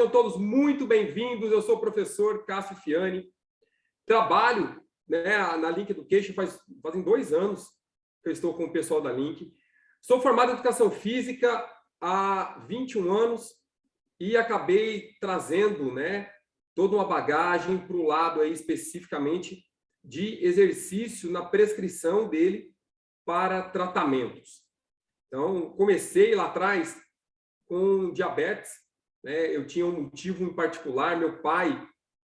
Sejam todos muito bem-vindos. Eu sou o professor Cássio Fiani. Trabalho, na Link Education fazem 2 anos que eu estou com o pessoal da Link. Sou formado em Educação Física há 21 anos e acabei trazendo toda uma bagagem para o lado aí, especificamente de exercício na prescrição dele para tratamentos. Então, comecei lá atrás com diabetes. Eu tinha um motivo em particular, meu pai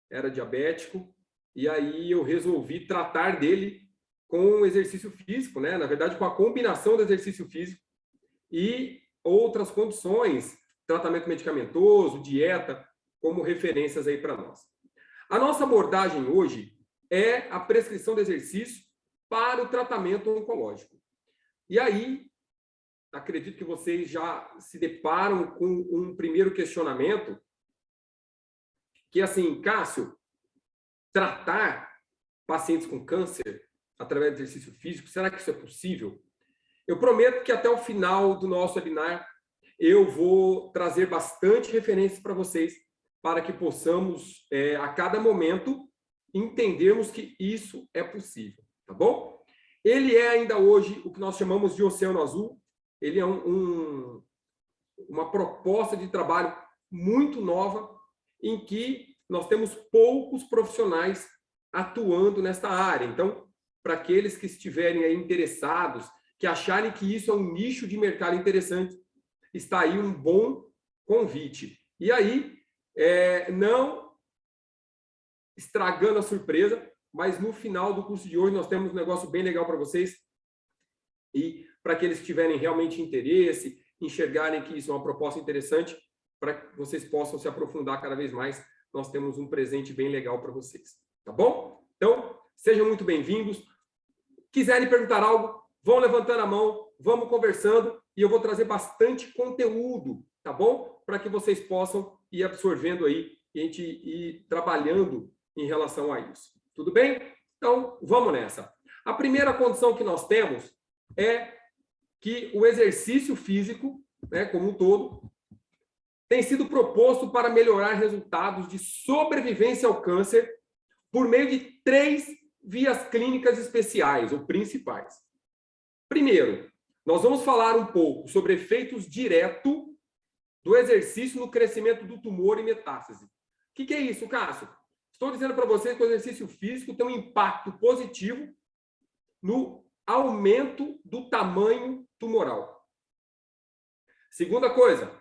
era diabético, e aí eu resolvi tratar dele com exercício físico, na verdade, com a combinação do exercício físico e outras condições, tratamento medicamentoso, dieta, como referências aí para nós. A nossa abordagem hoje é a prescrição de exercício para o tratamento oncológico. E aí, acredito que vocês já se deparam com um primeiro questionamento, que assim, Cássio, tratar pacientes com câncer através do exercício físico, será que isso é possível? Eu prometo que até o final do nosso webinar eu vou trazer bastante referências para vocês, para que possamos, a cada momento, entendermos que isso é possível, tá bom? Ele é ainda hoje o que nós chamamos de oceano azul. Ele é uma proposta de trabalho muito nova, em que nós temos poucos profissionais atuando nesta área. Então, para aqueles que estiverem aí interessados, que acharem que isso é um nicho de mercado interessante, está aí um bom convite. E aí, não estragando a surpresa, mas no final do curso de hoje nós temos um negócio bem legal para vocês. E para aqueles que tiverem realmente interesse, enxergarem que isso é uma proposta interessante, para que vocês possam se aprofundar cada vez mais, nós temos um presente bem legal para vocês. Tá bom? Então, sejam muito bem-vindos. Quiserem perguntar algo, vão levantando a mão, vamos conversando, e eu vou trazer bastante conteúdo, tá bom? Para que vocês possam ir absorvendo aí, e a gente ir trabalhando em relação a isso. Tudo bem? Então, vamos nessa. A primeira condição que nós temos é que o exercício físico, como um todo, tem sido proposto para melhorar resultados de sobrevivência ao câncer por meio de 3 vias clínicas especiais, ou principais. Primeiro, nós vamos falar um pouco sobre efeitos diretos do exercício no crescimento do tumor e metástase. O que é isso, Cássio? Estou dizendo para vocês que o exercício físico tem um impacto positivo no aumento do tamanho tumoral. Segunda coisa,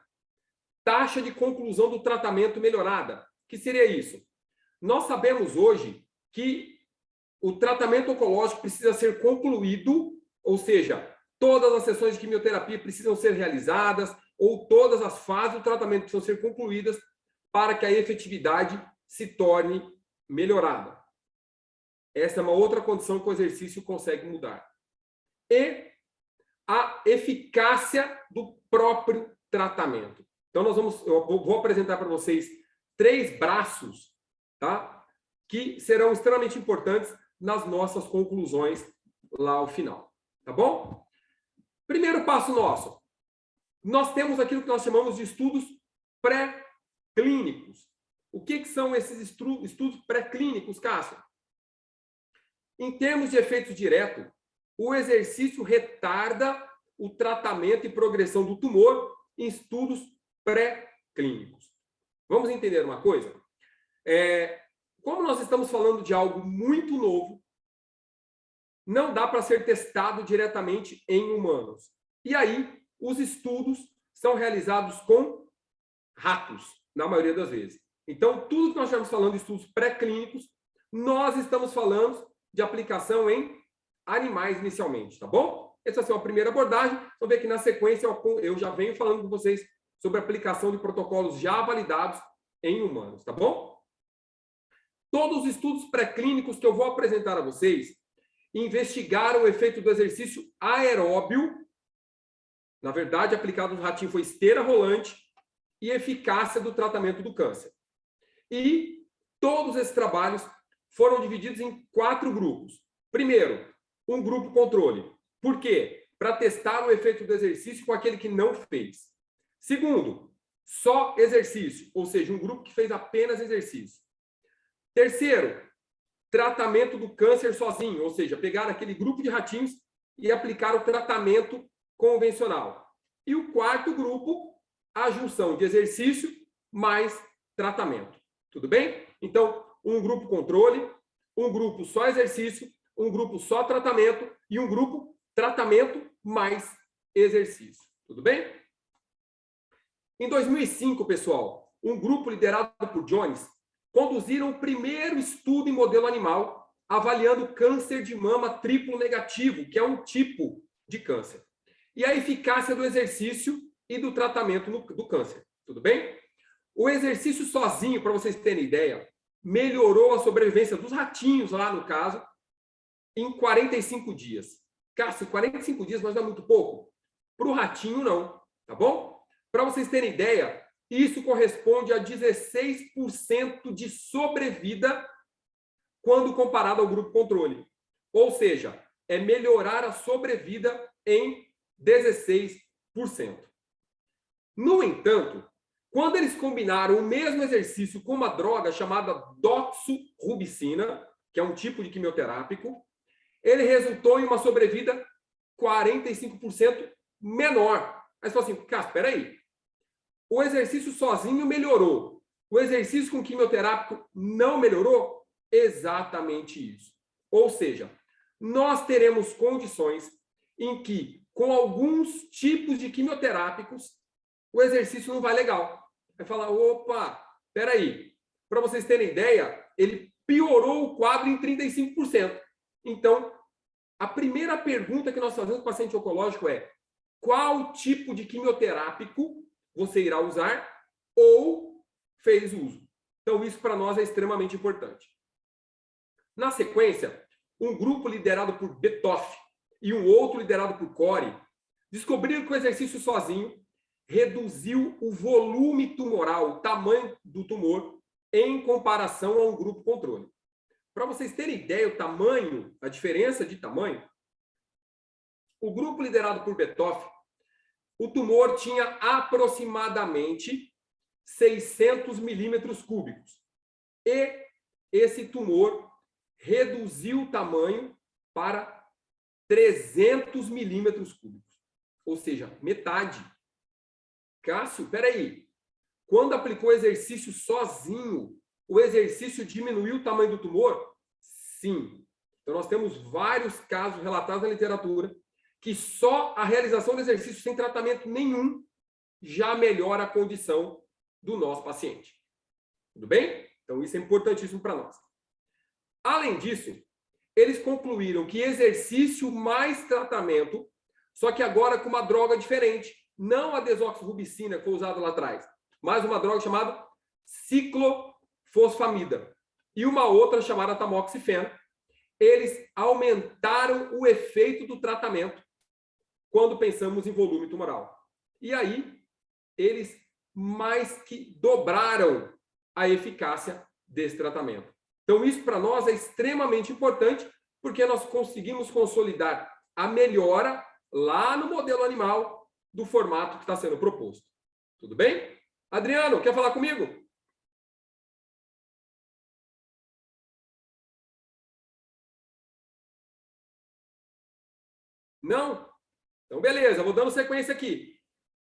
taxa de conclusão do tratamento melhorada. O que seria isso? Nós sabemos hoje que o tratamento oncológico precisa ser concluído, ou seja, todas as sessões de quimioterapia precisam ser realizadas, ou todas as fases do tratamento precisam ser concluídas para que a efetividade se torne melhorada. Essa é uma outra condição que o exercício consegue mudar. E a eficácia do próprio tratamento. Então, eu vou apresentar para vocês 3 braços, tá? Que serão extremamente importantes nas nossas conclusões lá ao final. Tá bom? Primeiro passo nosso. Nós temos aquilo que nós chamamos de estudos pré-clínicos. O que são esses estudos pré-clínicos, Cássio? Em termos de efeitos diretos, o exercício retarda o tratamento e progressão do tumor em estudos pré-clínicos. Vamos entender uma coisa? Como nós estamos falando de algo muito novo, não dá para ser testado diretamente em humanos. E aí, os estudos são realizados com ratos, na maioria das vezes. Então, tudo que nós estamos falando de estudos pré-clínicos, nós estamos falando de aplicação em animais inicialmente, tá bom? Essa é a primeira abordagem. Vamos ver que na sequência eu já venho falando com vocês sobre a aplicação de protocolos já validados em humanos, tá bom? Todos os estudos pré-clínicos que eu vou apresentar a vocês investigaram o efeito do exercício aeróbio, na verdade, aplicado no ratinho foi esteira rolante, e eficácia do tratamento do câncer. E todos esses trabalhos foram divididos em 4 grupos. Primeiro, um grupo controle. Por quê? Para testar o efeito do exercício com aquele que não fez. Segundo, só exercício, ou seja, um grupo que fez apenas exercício. Terceiro, tratamento do câncer sozinho, ou seja, pegar aquele grupo de ratinhos e aplicar o tratamento convencional. E o quarto grupo, a junção de exercício mais tratamento. Tudo bem? Então, um grupo controle, um grupo só exercício, um grupo só tratamento e um grupo tratamento mais exercício. Tudo bem? Em 2005, pessoal, um grupo liderado por Jones conduziram o primeiro estudo em modelo animal avaliando câncer de mama triplo negativo, que é um tipo de câncer, e a eficácia do exercício e do tratamento do câncer. Tudo bem? O exercício sozinho, para vocês terem ideia, melhorou a sobrevivência dos ratinhos lá, no caso, em 45 dias. Cássio, 45 dias, mas não é muito pouco? Para o ratinho, não. Tá bom? Para vocês terem ideia, isso corresponde a 16% de sobrevida quando comparado ao grupo controle. Ou seja, é melhorar a sobrevida em 16%. No entanto, quando eles combinaram o mesmo exercício com uma droga chamada doxorubicina, que é um tipo de quimioterápico, ele resultou em uma sobrevida 45% menor. Aí você fala assim, cara, espera aí. O exercício sozinho melhorou. O exercício com quimioterápico não melhorou? Exatamente isso. Ou seja, nós teremos condições em que, com alguns tipos de quimioterápicos, o exercício não vai legal. Vai falar, opa, espera aí. Para vocês terem ideia, ele piorou o quadro em 35%. Então, a primeira pergunta que nós fazemos para o paciente oncológico é: qual tipo de quimioterápico você irá usar ou fez uso? Então, isso para nós é extremamente importante. Na sequência, um grupo liderado por Betoff e um outro liderado por Corey descobriram que o exercício sozinho reduziu o volume tumoral, o tamanho do tumor, em comparação a um grupo controle. Para vocês terem ideia, o tamanho, a diferença de tamanho, o grupo liderado por Betoff, o tumor tinha aproximadamente 600 milímetros cúbicos. E esse tumor reduziu o tamanho para 300 milímetros cúbicos. Ou seja, metade. Cássio, peraí. Quando aplicou o exercício sozinho, o exercício diminuiu o tamanho do tumor? Sim. Então, nós temos vários casos relatados na literatura que só a realização do exercício sem tratamento nenhum já melhora a condição do nosso paciente. Tudo bem? Então, isso é importantíssimo para nós. Além disso, eles concluíram que exercício mais tratamento, só que agora com uma droga diferente, não a desoxirrubicina que foi usada lá atrás, mas uma droga chamada ciclofosfamida e uma outra chamada tamoxifeno. Eles aumentaram o efeito do tratamento quando pensamos em volume tumoral. E aí, eles mais que dobraram a eficácia desse tratamento. Então, isso para nós é extremamente importante, porque nós conseguimos consolidar a melhora lá no modelo animal do formato que está sendo proposto. Tudo bem? Adriano, quer falar comigo? Não? Então, beleza, vou dando sequência aqui.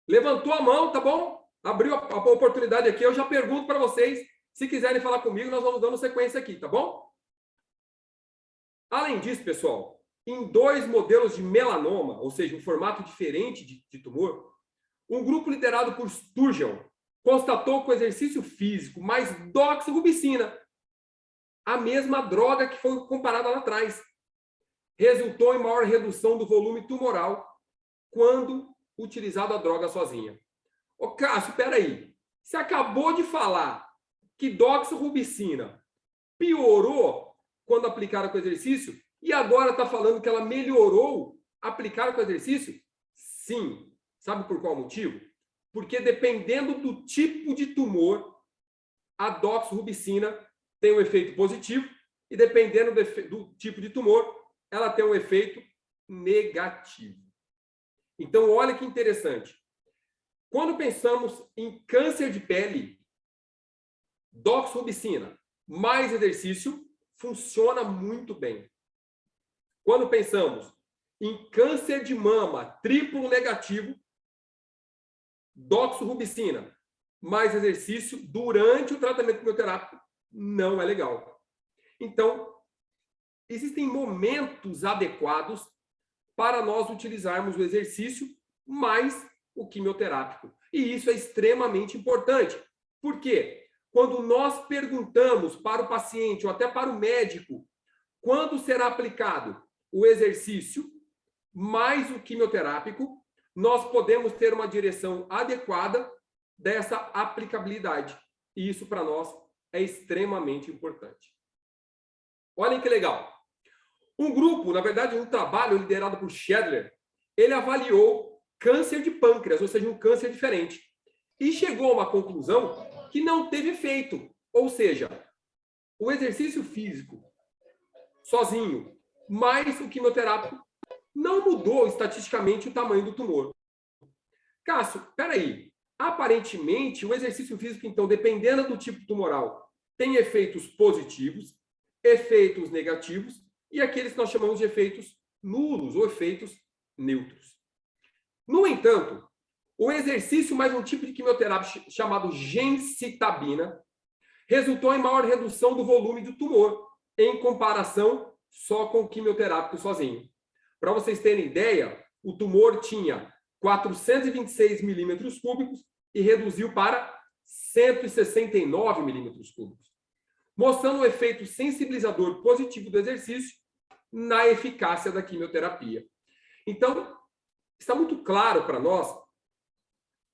Levantou a mão, tá bom? Abriu a oportunidade aqui, eu já pergunto para vocês. Se quiserem falar comigo, nós vamos dando sequência aqui, tá bom? Além disso, pessoal, em 2 modelos de melanoma, ou seja, um formato diferente de tumor, um grupo liderado por Sturgeon constatou que o exercício físico mais doxorubicina, a mesma droga que foi comparada lá atrás, resultou em maior redução do volume tumoral quando utilizado a droga sozinha. Ô, Cássio, espera aí. Você acabou de falar que doxorubicina piorou quando aplicada com exercício e agora está falando que ela melhorou aplicada com exercício? Sim. Sabe por qual motivo? Porque dependendo do tipo de tumor, a doxorubicina tem um efeito positivo e dependendo do tipo de tumor, ela tem um efeito negativo. Então, olha que interessante. Quando pensamos em câncer de pele, doxorubicina mais exercício funciona muito bem. Quando pensamos em câncer de mama triplo negativo, doxorubicina mais exercício durante o tratamento quimioterápico não é legal. Então, existem momentos adequados para nós utilizarmos o exercício mais o quimioterápico. E isso é extremamente importante. Por quê? Quando nós perguntamos para o paciente ou até para o médico quando será aplicado o exercício mais o quimioterápico, nós podemos ter uma direção adequada dessa aplicabilidade. E isso, para nós, é extremamente importante. Olhem que legal. Um grupo, na verdade, um trabalho liderado por Schedler, ele avaliou câncer de pâncreas, ou seja, um câncer diferente. E chegou a uma conclusão que não teve efeito. Ou seja, o exercício físico sozinho, mais o quimioterápico, não mudou estatisticamente o tamanho do tumor. Cássio, peraí. Aparentemente, o exercício físico, então, dependendo do tipo tumoral, tem efeitos positivos, efeitos negativos e aqueles que nós chamamos de efeitos nulos ou efeitos neutros. No entanto, o exercício mais um tipo de quimioterapia chamado gemcitabina resultou em maior redução do volume do tumor em comparação só com o quimioterápico sozinho. Para vocês terem ideia, o tumor tinha 426 milímetros cúbicos e reduziu para 169 milímetros cúbicos, mostrando o efeito sensibilizador positivo do exercício na eficácia da quimioterapia. Então, está muito claro para nós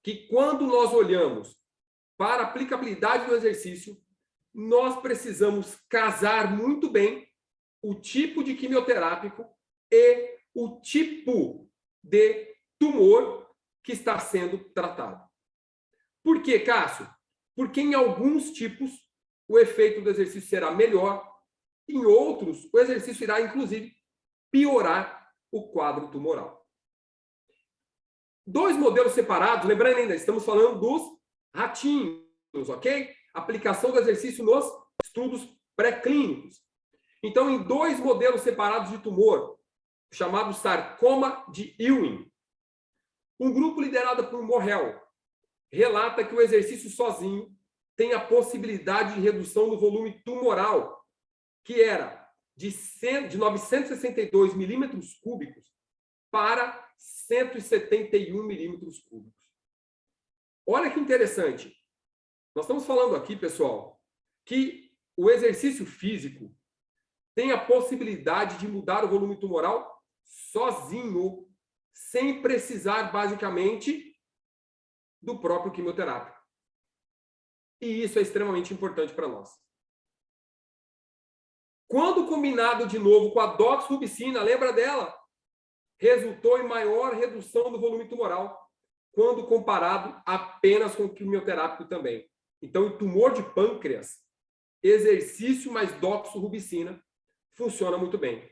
que quando nós olhamos para a aplicabilidade do exercício, nós precisamos casar muito bem o tipo de quimioterápico e o tipo de tumor que está sendo tratado. Por quê, Cássio? Porque em alguns tipos o efeito do exercício será melhor, em outros o exercício irá, inclusive, piorar o quadro tumoral. Dois modelos separados, lembrando ainda, estamos falando dos ratinhos, ok? Aplicação do exercício nos estudos pré-clínicos. Então, em dois modelos separados de tumor, chamado sarcoma de Ewing, um grupo liderado por Morrell relata que o exercício sozinho tem a possibilidade de redução do volume tumoral, que era de 962 milímetros cúbicos para 171 milímetros cúbicos. Olha que interessante. Nós estamos falando aqui, pessoal, que o exercício físico tem a possibilidade de mudar o volume tumoral sozinho, sem precisar, basicamente, do próprio quimioterápico. E isso é extremamente importante para nós. Quando combinado de novo com a doxorubicina, lembra dela? Resultou em maior redução do volume tumoral, quando comparado apenas com o quimioterápico também. Então, em tumor de pâncreas, exercício mais doxorubicina funciona muito bem.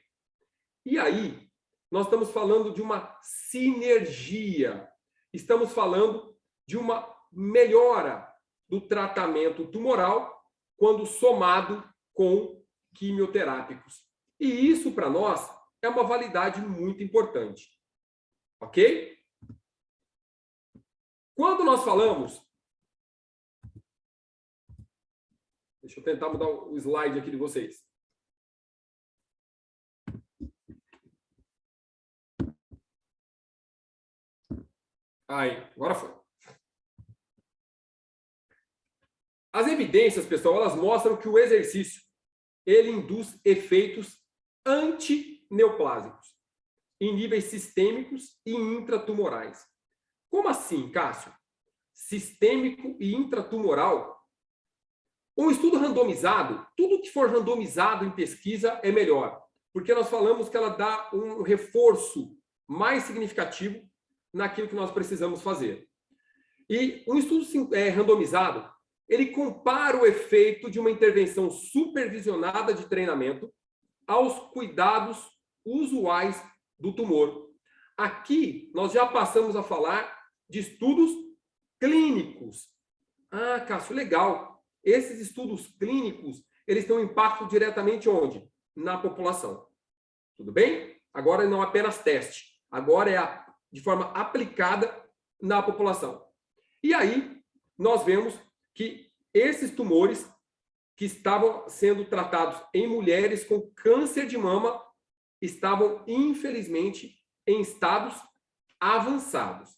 E aí, nós estamos falando de uma sinergia. Estamos falando de uma melhora do tratamento tumoral quando somado com quimioterápicos. E isso, para nós, é uma validade muito importante. Ok? Quando nós falamos... Deixa eu tentar mudar o slide aqui de vocês. Aí, agora foi. As evidências, pessoal, elas mostram que o exercício ele induz efeitos antineoplásicos em níveis sistêmicos e intratumorais. Como assim, Cássio? Sistêmico e intratumoral? Um estudo randomizado, tudo que for randomizado em pesquisa é melhor, porque nós falamos que ela dá um reforço mais significativo naquilo que nós precisamos fazer. E um estudo randomizado, ele compara o efeito de uma intervenção supervisionada de treinamento aos cuidados usuais do tumor. Aqui, nós já passamos a falar de estudos clínicos. Ah, Cássio, legal. Esses estudos clínicos, eles têm um impacto diretamente onde? Na população. Tudo bem? Agora não apenas teste. Agora é de forma aplicada na população. E aí, nós vemos que esses tumores que estavam sendo tratados em mulheres com câncer de mama estavam, infelizmente, em estados avançados.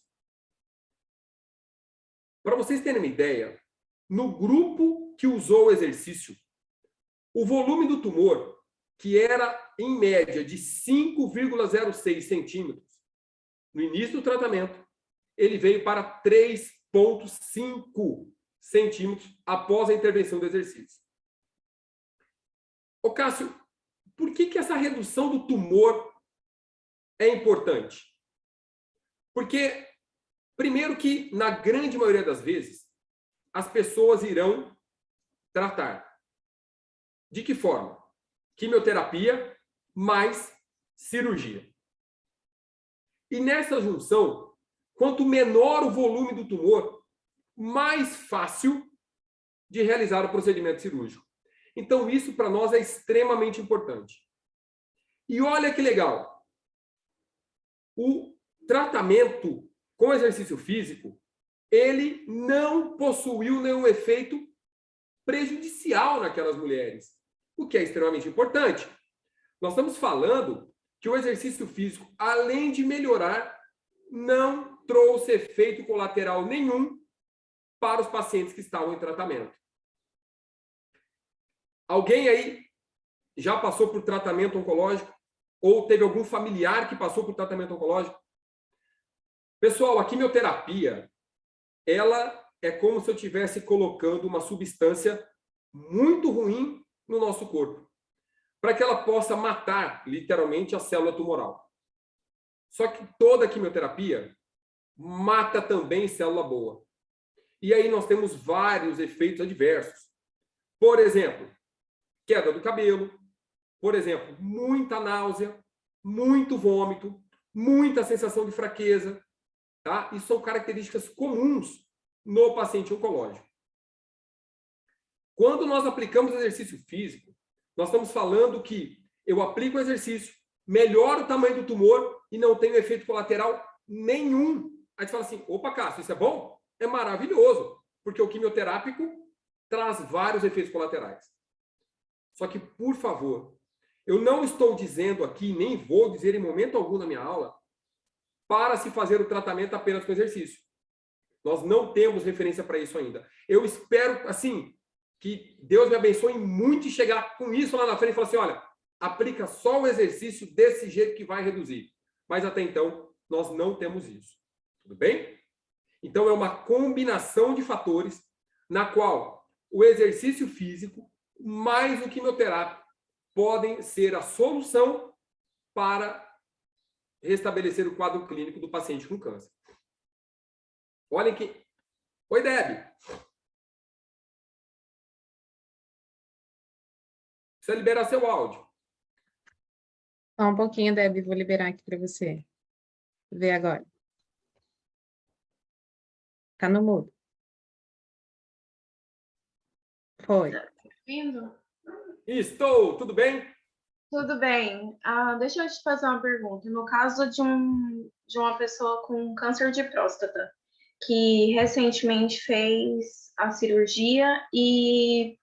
Para vocês terem uma ideia, no grupo que usou o exercício, o volume do tumor, que era em média de 5,06 centímetros no início do tratamento, ele veio para 3,5 centímetros após a intervenção do exercício. Ô Cássio, por que essa redução do tumor é importante? Porque, primeiro que, na grande maioria das vezes, as pessoas irão tratar. De que forma? Quimioterapia mais cirurgia. E nessa junção, quanto menor o volume do tumor, mais fácil de realizar o procedimento cirúrgico. Então, isso para nós é extremamente importante. E olha que legal. O tratamento com exercício físico, ele não possuiu nenhum efeito prejudicial naquelas mulheres, o que é extremamente importante. Nós estamos falando que o exercício físico, além de melhorar, não trouxe efeito colateral nenhum para os pacientes que estavam em tratamento. Alguém aí já passou por tratamento oncológico? Ou teve algum familiar que passou por tratamento oncológico? Pessoal, a quimioterapia, ela é como se eu estivesse colocando uma substância muito ruim no nosso corpo, para que ela possa matar, literalmente, a célula tumoral. Só que toda quimioterapia mata também célula boa. E aí nós temos vários efeitos adversos. Por exemplo, queda do cabelo. Por exemplo, muita náusea, muito vômito, muita sensação de fraqueza. Tá? Isso são características comuns no paciente oncológico. Quando nós aplicamos exercício físico, nós estamos falando que eu aplico o exercício, melhoro o tamanho do tumor e não tenho efeito colateral nenhum. Aí você fala assim, opa, Cássio, isso é bom? É maravilhoso, porque o quimioterápico traz vários efeitos colaterais. Só que, por favor, eu não estou dizendo aqui, nem vou dizer em momento algum na minha aula, para se fazer o tratamento apenas com exercício. Nós não temos referência para isso ainda. Eu espero, assim, que Deus me abençoe muito e chegar com isso lá na frente e falar assim, olha, aplica só o exercício desse jeito que vai reduzir. Mas até então, nós não temos isso. Tudo bem? Então, é uma combinação de fatores na qual o exercício físico mais o quimioterápico podem ser a solução para restabelecer o quadro clínico do paciente com câncer. Olhem que... Oi, Deb. Precisa liberar seu áudio. Só um pouquinho, Deb, vou liberar aqui para você. Vê agora. Tá no mudo. Foi. Vindo? Estou, tudo bem? Tudo bem. Deixa eu te fazer uma pergunta. No caso de uma pessoa com câncer de próstata, que recentemente fez a cirurgia e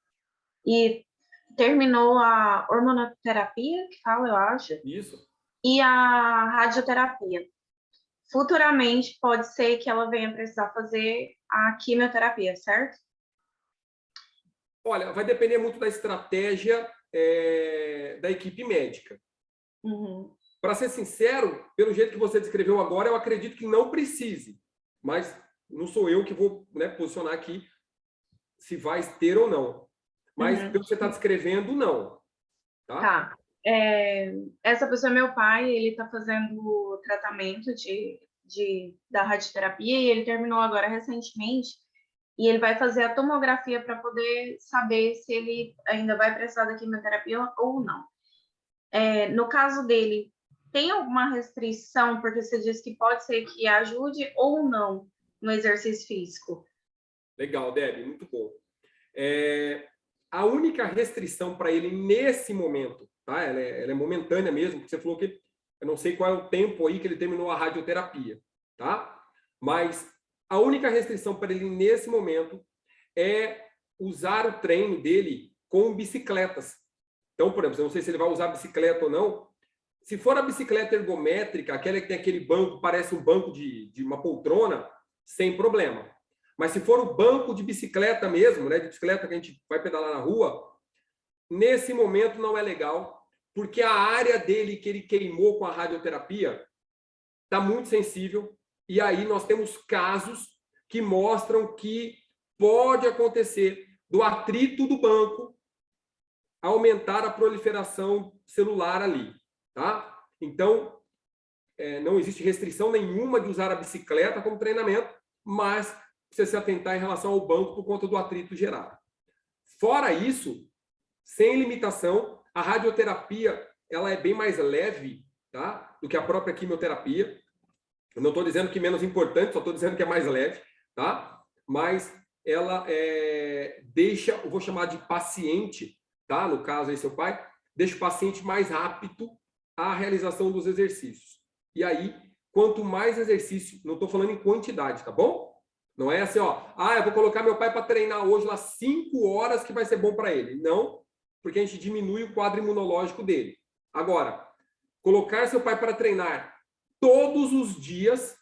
terminou a hormonoterapia, que fala, eu acho, Isso. e a radioterapia. Futuramente, pode ser que ela venha precisar fazer a quimioterapia, certo? Olha, vai depender muito da estratégia da equipe médica. Uhum. Para ser sincero, pelo jeito que você descreveu agora, eu acredito que não precise. Mas não sou eu que vou, né, posicionar aqui se vai ter ou não. Mas pelo que você está descrevendo, não. Tá. Essa pessoa é meu pai, ele está fazendo o tratamento da radioterapia e ele terminou agora recentemente e ele vai fazer a tomografia para poder saber se ele ainda vai precisar da quimioterapia ou não. No caso dele, tem alguma restrição, porque você disse que pode ser que ajude ou não, no exercício físico. Legal, Debbie, muito bom. A única restrição para ele nesse momento, tá? Ela é momentânea mesmo, porque você falou que eu não sei qual é o tempo aí que ele terminou a radioterapia, tá? Mas a única restrição para ele nesse momento é usar o treino dele com bicicletas. Então, por exemplo, eu não sei se ele vai usar bicicleta ou não. Se for a bicicleta ergométrica, aquela que tem aquele banco, parece um banco de uma poltrona, sem problema. Mas se for o banco de bicicleta mesmo, né, de bicicleta que a gente vai pedalar na rua, nesse momento não é legal, porque a área dele que ele queimou com a radioterapia está muito sensível, e aí nós temos casos que mostram que pode acontecer do atrito do banco aumentar a proliferação celular ali, tá? Então, não existe restrição nenhuma de usar a bicicleta como treinamento, mas precisa se atentar em relação ao banco por conta do atrito gerado. Fora isso, sem limitação, a radioterapia ela é bem mais leve, tá, do que a própria quimioterapia. Eu não estou dizendo que é menos importante, só estou dizendo que é mais leve, tá? Mas ela deixa, eu vou chamar de paciente, tá? No caso aí, seu pai, deixa o paciente mais apto à realização dos exercícios. E aí, quanto mais exercício, não estou falando em quantidade, tá bom? Não é assim, ó, eu vou colocar meu pai para treinar hoje lá 5 horas que vai ser bom para ele. Não, porque a gente diminui o quadro imunológico dele. Agora, colocar seu pai para treinar todos os dias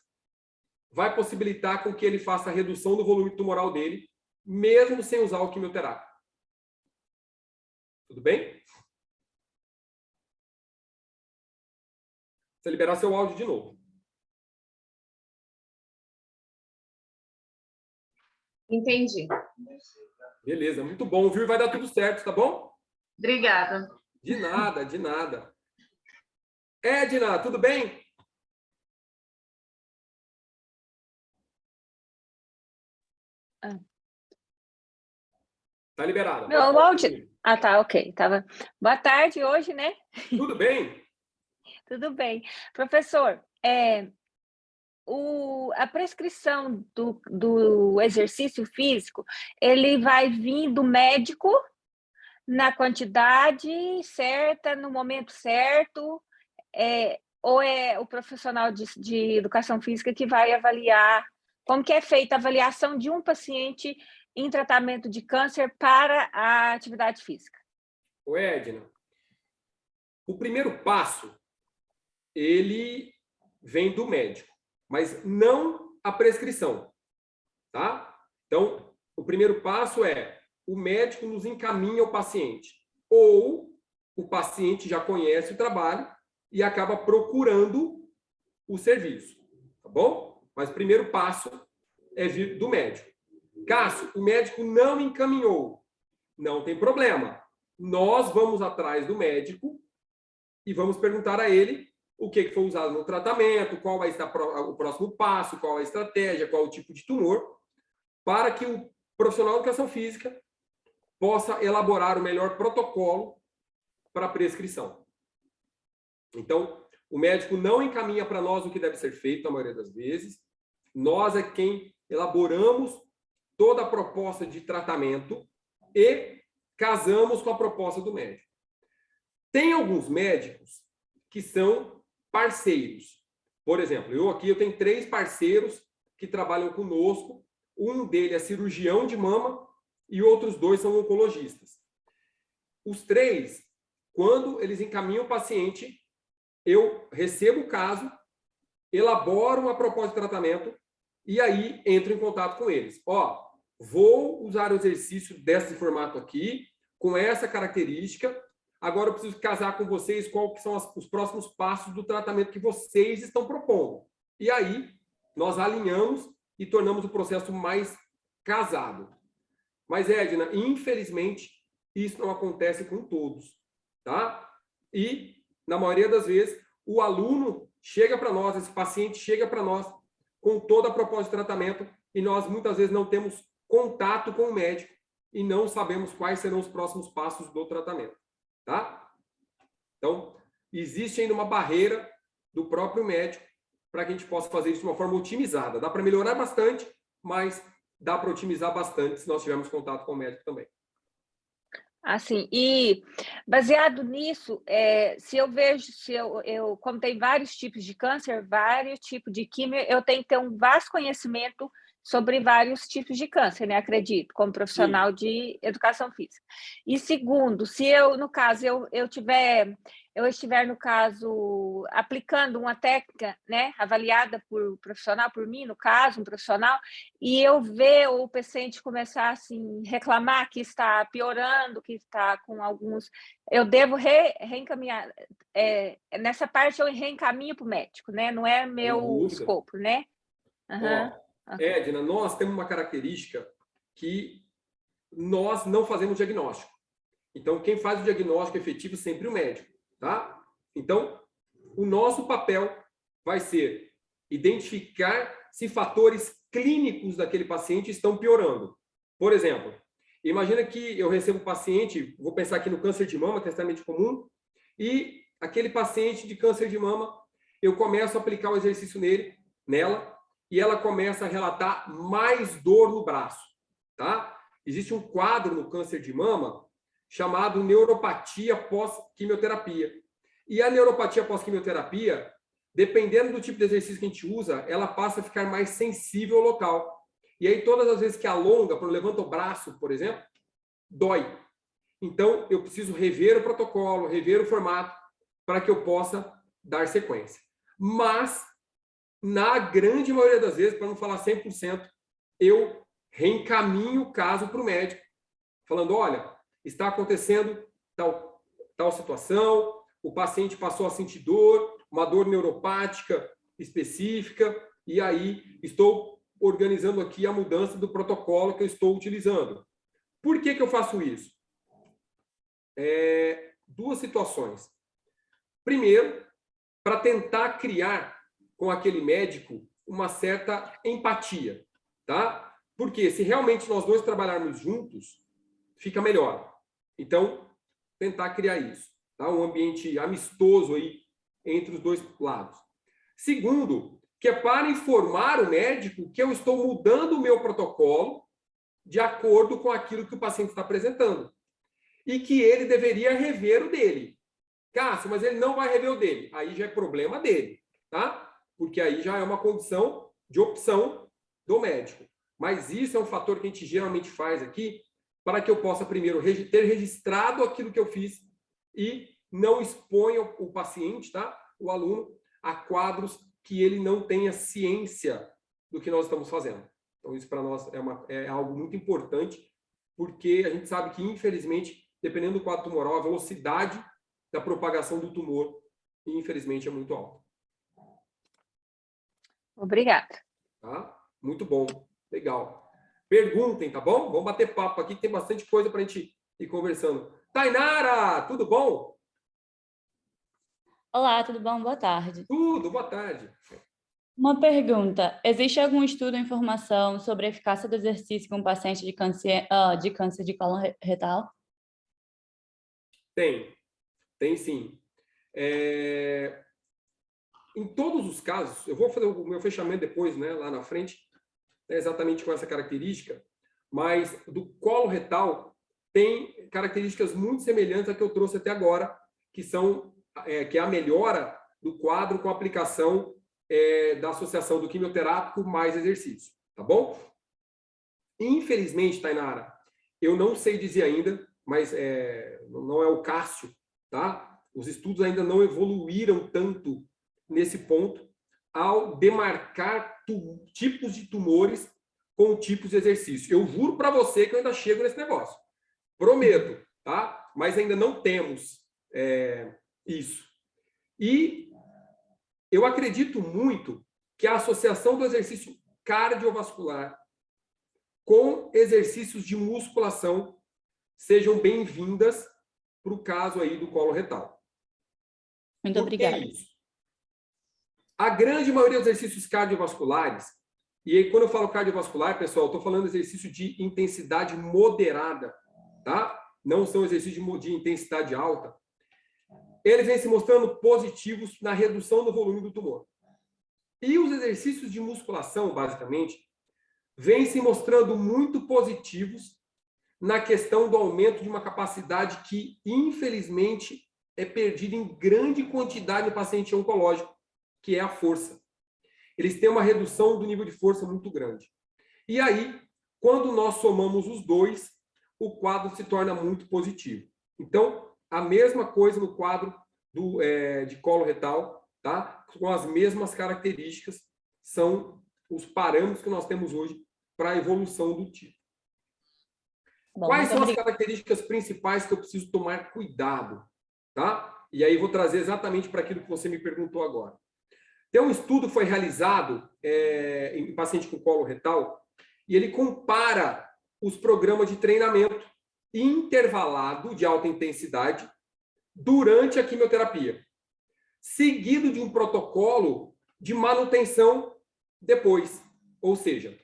vai possibilitar com que ele faça a redução do volume tumoral dele, mesmo sem usar o quimioterápico. Tudo bem? Você liberar seu áudio de novo. Entendi. Beleza, muito bom, viu? Vai dar tudo certo, tá bom? Obrigada. De nada, de nada. Edna, tudo bem? Tá liberado. Meu áudio. Tá, ok. Boa tarde hoje, né? Tudo bem? Tudo bem. Professor, a prescrição do exercício físico, ele vai vir do médico na quantidade certa, no momento certo, ou é o profissional de educação física que vai avaliar como que é feita a avaliação de um paciente em tratamento de câncer para a atividade física? Ô, Edna, o primeiro passo, ele vem do médico, mas não a prescrição, tá? Então, o primeiro passo é o médico nos encaminha o paciente, ou o paciente já conhece o trabalho e acaba procurando o serviço, tá bom? Mas o primeiro passo é vir do médico. Cássio, o médico não encaminhou. Não tem problema. Nós vamos atrás do médico e vamos perguntar a ele o que foi usado no tratamento, qual vai estar o próximo passo, qual a estratégia, qual o tipo de tumor, para que o profissional de educação física possa elaborar o melhor protocolo para a prescrição. Então, o médico não encaminha para nós o que deve ser feito, a maioria das vezes. Nós é quem elaboramos toda a proposta de tratamento e casamos com a proposta do médico. Tem alguns médicos que são parceiros. Por exemplo, eu tenho 3 parceiros que trabalham conosco. Um deles é cirurgião de mama e outros 2 são oncologistas. Os 3, quando eles encaminham o paciente, eu recebo o caso, elaboro uma proposta de tratamento e aí entro em contato com eles. Vou usar o exercício desse formato aqui, com essa característica. Agora eu preciso casar com vocês qual que são os próximos passos do tratamento que vocês estão propondo. E aí nós alinhamos e tornamos o processo mais casado. Mas, Edna, infelizmente, isso não acontece com todos, tá? E, na maioria das vezes, o aluno chega para nós, esse paciente chega para nós com toda a proposta de tratamento e nós, muitas vezes, não temos contato com o médico e não sabemos quais serão os próximos passos do tratamento, tá? Então, existe ainda uma barreira do próprio médico para que a gente possa fazer isso de uma forma otimizada. Dá para melhorar bastante, mas dá para otimizar bastante se nós tivermos contato com o médico também. Assim, e baseado nisso, se eu vejo, como tem vários tipos de câncer, vários tipos de químio, eu tenho que ter um vasto conhecimento sobre vários tipos de câncer, né? Acredito, como profissional de educação física. E segundo, se eu, no caso, eu estiver, no caso, aplicando uma técnica, né, avaliada por profissional, por mim, no caso, um profissional, e eu ver o paciente começar, assim, reclamar que está piorando, que está com alguns... Eu devo reencaminhar... nessa parte, eu reencaminho para o médico, né? Não é meu escopo, né? Uhum. Edna, nós temos uma característica que nós não fazemos diagnóstico. Então, quem faz o diagnóstico efetivo é sempre o médico, tá? Então, o nosso papel vai ser identificar se fatores clínicos daquele paciente estão piorando. Por exemplo, imagina que eu recebo um paciente, vou pensar aqui no câncer de mama, que é extremamente comum, e aquele paciente de câncer de mama, eu começo a aplicar o exercício nela, e ela começa a relatar mais dor no braço, tá? Existe um quadro no câncer de mama chamado neuropatia pós-quimioterapia. E a neuropatia pós-quimioterapia, dependendo do tipo de exercício que a gente usa, ela passa a ficar mais sensível ao local. E aí, todas as vezes que alonga, por levanta o braço, por exemplo, dói. Então, eu preciso rever o protocolo, rever o formato, para que eu possa dar sequência. Mas, na grande maioria das vezes, para não falar 100%, eu reencaminho o caso para o médico, falando, olha, está acontecendo tal situação, o paciente passou a sentir dor, uma dor neuropática específica, e aí estou organizando aqui a mudança do protocolo que eu estou utilizando. Por que eu faço isso? Duas situações. Primeiro, para tentar criar com aquele médico uma certa empatia, tá? Porque se realmente nós dois trabalharmos juntos, fica melhor. Então, tentar criar isso, tá? Um ambiente amistoso aí entre os dois lados. Segundo, que é para informar o médico que eu estou mudando o meu protocolo de acordo com aquilo que o paciente está apresentando. E que ele deveria rever o dele. Cássio, mas ele não vai rever o dele. Aí já é problema dele, tá? Porque aí já é uma condição de opção do médico. Mas isso é um fator que a gente geralmente faz aqui para que eu possa, primeiro, ter registrado aquilo que eu fiz e não exponha o paciente, tá? O aluno, a quadros que ele não tenha ciência do que nós estamos fazendo. Então, isso para nós é algo muito importante, porque a gente sabe que, infelizmente, dependendo do quadro tumoral, a velocidade da propagação do tumor, infelizmente, é muito alta. Obrigada. Tá? Muito bom. Legal. Perguntem, tá bom? Vamos bater papo aqui, que tem bastante coisa para a gente ir conversando. Tainara, tudo bom? Olá, tudo bom? Boa tarde. Tudo, boa tarde. Uma pergunta. Existe algum estudo ou informação sobre a eficácia do exercício com paciente de câncer de colo retal? Tem sim. Em todos os casos, eu vou fazer o meu fechamento depois, né, lá na frente, exatamente com essa característica, mas do colo retal tem características muito semelhantes à que eu trouxe até agora, que é a melhora do quadro com a aplicação da associação do quimioterápico mais exercício, tá bom? Infelizmente, Tainara, eu não sei dizer ainda, mas não é o Cássio, tá? Os estudos ainda não evoluíram tanto nesse ponto ao demarcar tipos de tumores com tipos de exercício. Eu juro para você que eu ainda chego nesse negócio. Prometo, tá? Mas ainda não temos isso. E eu acredito muito que a associação do exercício cardiovascular com exercícios de musculação sejam bem-vindas para o caso aí do colo retal. Muito obrigada. A grande maioria dos exercícios cardiovasculares, e aí quando eu falo cardiovascular, pessoal, eu estou falando de exercício de intensidade moderada, tá? Não são exercícios de intensidade alta. Eles vêm se mostrando positivos na redução do volume do tumor. E os exercícios de musculação, basicamente, vêm se mostrando muito positivos na questão do aumento de uma capacidade que, infelizmente, é perdida em grande quantidade no paciente oncológico, que é a força. Eles têm uma redução do nível de força muito grande. E aí, quando nós somamos os dois, o quadro se torna muito positivo. Então, a mesma coisa no quadro de colo retal, tá? Com as mesmas características, são os parâmetros que nós temos hoje para a evolução do tipo. Bom, Quais muito são as obrigada. características principais que eu preciso tomar cuidado, tá? E aí vou trazer exatamente para aquilo que você me perguntou agora. Tem um estudo que foi realizado em paciente com colo retal e ele compara os programas de treinamento intervalado de alta intensidade durante a quimioterapia, seguido de um protocolo de manutenção depois. Ou seja,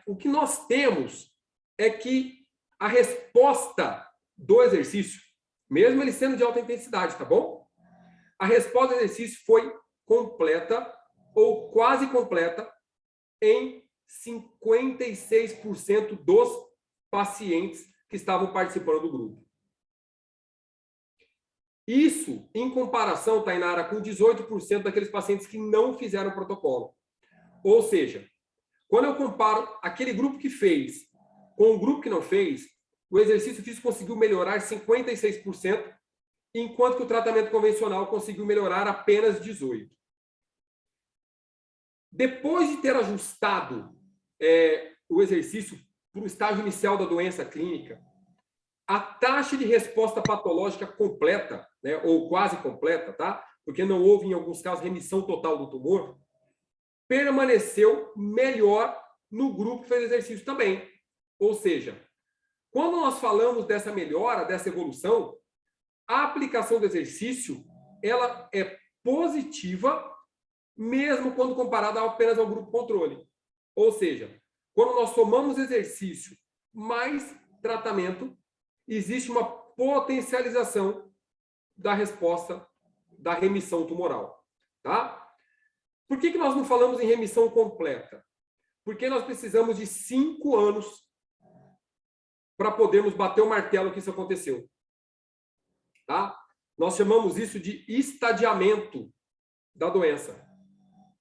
o que nós temos é que a resposta do exercício, mesmo ele sendo de alta intensidade, tá bom? A resposta do exercício foi completa ou quase completa em 56% dos pacientes que estavam participando do grupo. Isso, em comparação, Tainara, com 18% daqueles pacientes que não fizeram o protocolo. Ou seja, quando eu comparo aquele grupo que fez com o grupo que não fez, o exercício físico conseguiu melhorar 56%, enquanto que o tratamento convencional conseguiu melhorar apenas 18%. Depois de ter ajustado o exercício para o estágio inicial da doença clínica, a taxa de resposta patológica completa, né, ou quase completa, tá? Porque não houve, em alguns casos, remissão total do tumor, permaneceu melhor no grupo que fez exercício também. Ou seja, quando nós falamos dessa melhora, dessa evolução, a aplicação do exercício, ela é positiva, mesmo quando comparada apenas ao grupo controle. Ou seja, quando nós somamos exercício mais tratamento, existe uma potencialização da resposta da remissão tumoral. Tá? Por que nós não falamos em remissão completa? Porque nós precisamos de 5 anos para podermos bater o martelo que isso aconteceu. Tá? Nós chamamos isso de estadiamento da doença.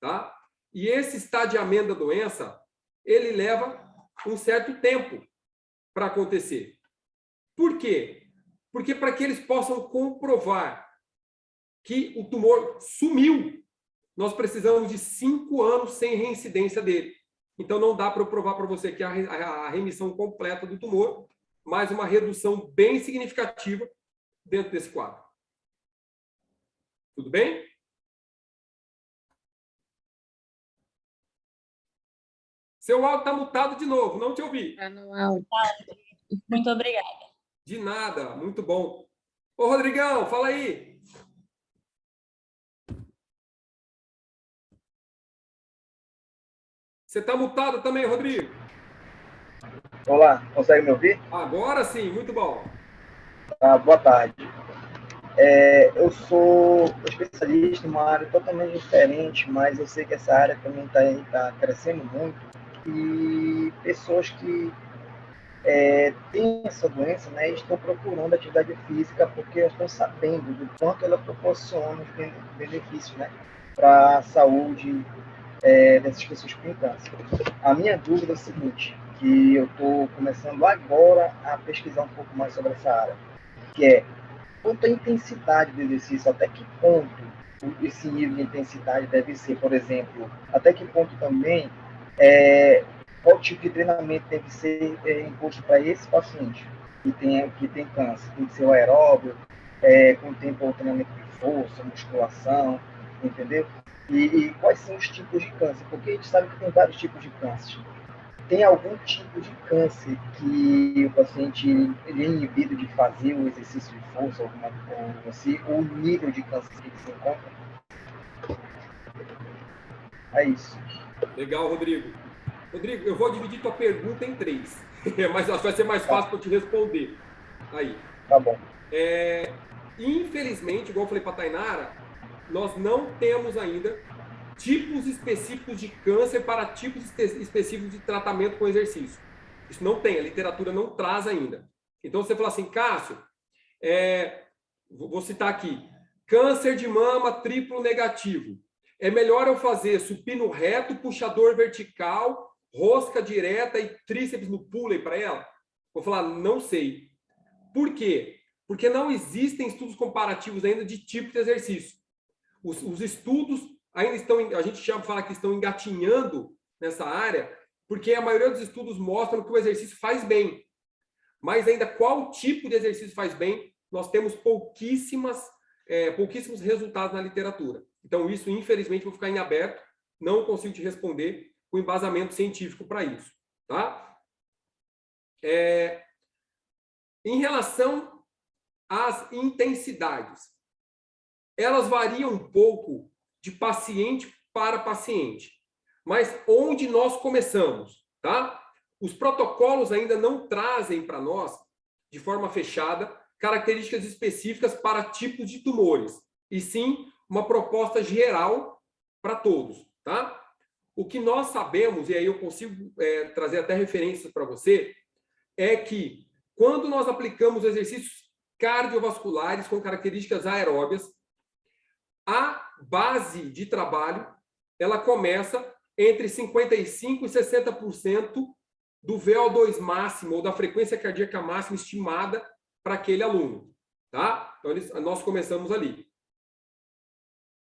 Tá? E esse estadiamento da doença, ele leva um certo tempo para acontecer. Por quê? Porque para que eles possam comprovar que o tumor sumiu, nós precisamos de 5 anos sem reincidência dele. Então, não dá para eu provar para você que a remissão completa do tumor, mas uma redução bem significativa dentro desse quadro. Tudo bem? Seu áudio está mutado de novo, não te ouvi. Tá no áudio. Muito obrigada. De nada, muito bom. Ô, Rodrigão, fala aí. Você está mutado também, Rodrigo? Olá, consegue me ouvir? Agora sim, muito bom. Boa tarde. Eu sou especialista em uma área totalmente diferente, mas eu sei que essa área também está crescendo muito. E pessoas que têm essa doença, né, estão procurando atividade física porque estão sabendo do quanto ela proporciona os benefícios, né, para a saúde dessas pessoas com câncer. A minha dúvida é a seguinte, que eu estou começando agora a pesquisar um pouco mais sobre essa área, que é quanto a intensidade do exercício, até que ponto esse nível de intensidade deve ser, por exemplo, até que ponto também qual tipo de treinamento deve ser imposto para esse paciente que tem câncer. Tem que ser o aeróbio, com tempo o treinamento de força, musculação, entendeu? E quais são os tipos de câncer? Porque a gente sabe que tem vários tipos de câncer. Tem algum tipo de câncer que o paciente ele é inibido de fazer o exercício de força, alguma coisa assim, ou o nível de câncer que ele se encontra? É isso. Legal, Rodrigo. Rodrigo, eu vou dividir tua pergunta em 3, mas acho que vai ser mais fácil para eu te responder. Aí. Tá bom. Infelizmente, igual eu falei para a Tainara, nós não temos ainda tipos específicos de câncer para tipos específicos de tratamento com exercício. Isso não tem, a literatura não traz ainda. Então, você fala assim, Cássio, vou citar aqui, câncer de mama triplo negativo. É melhor eu fazer supino reto, puxador vertical, rosca direta e tríceps no pulley para ela? Vou falar, não sei. Por quê? Porque não existem estudos comparativos ainda de tipo de exercício. Os estudos ainda estão, a gente já fala que estão engatinhando nessa área, porque a maioria dos estudos mostram que o exercício faz bem. Mas ainda qual tipo de exercício faz bem, nós temos pouquíssimos resultados na literatura. Então, isso, infelizmente, vou ficar em aberto, não consigo te responder com embasamento científico para isso. Tá? Em relação às intensidades, elas variam um pouco de paciente para paciente. Mas onde nós começamos, tá? Os protocolos ainda não trazem para nós, de forma fechada, características específicas para tipos de tumores, e sim uma proposta geral para todos, tá? O que nós sabemos, e aí eu consigo trazer até referências para você, é que quando nós aplicamos exercícios cardiovasculares com características aeróbias, a base de trabalho, ela começa entre 55% e 60% do VO2 máximo, ou da frequência cardíaca máxima estimada para aquele aluno. Tá? Então, nós começamos ali.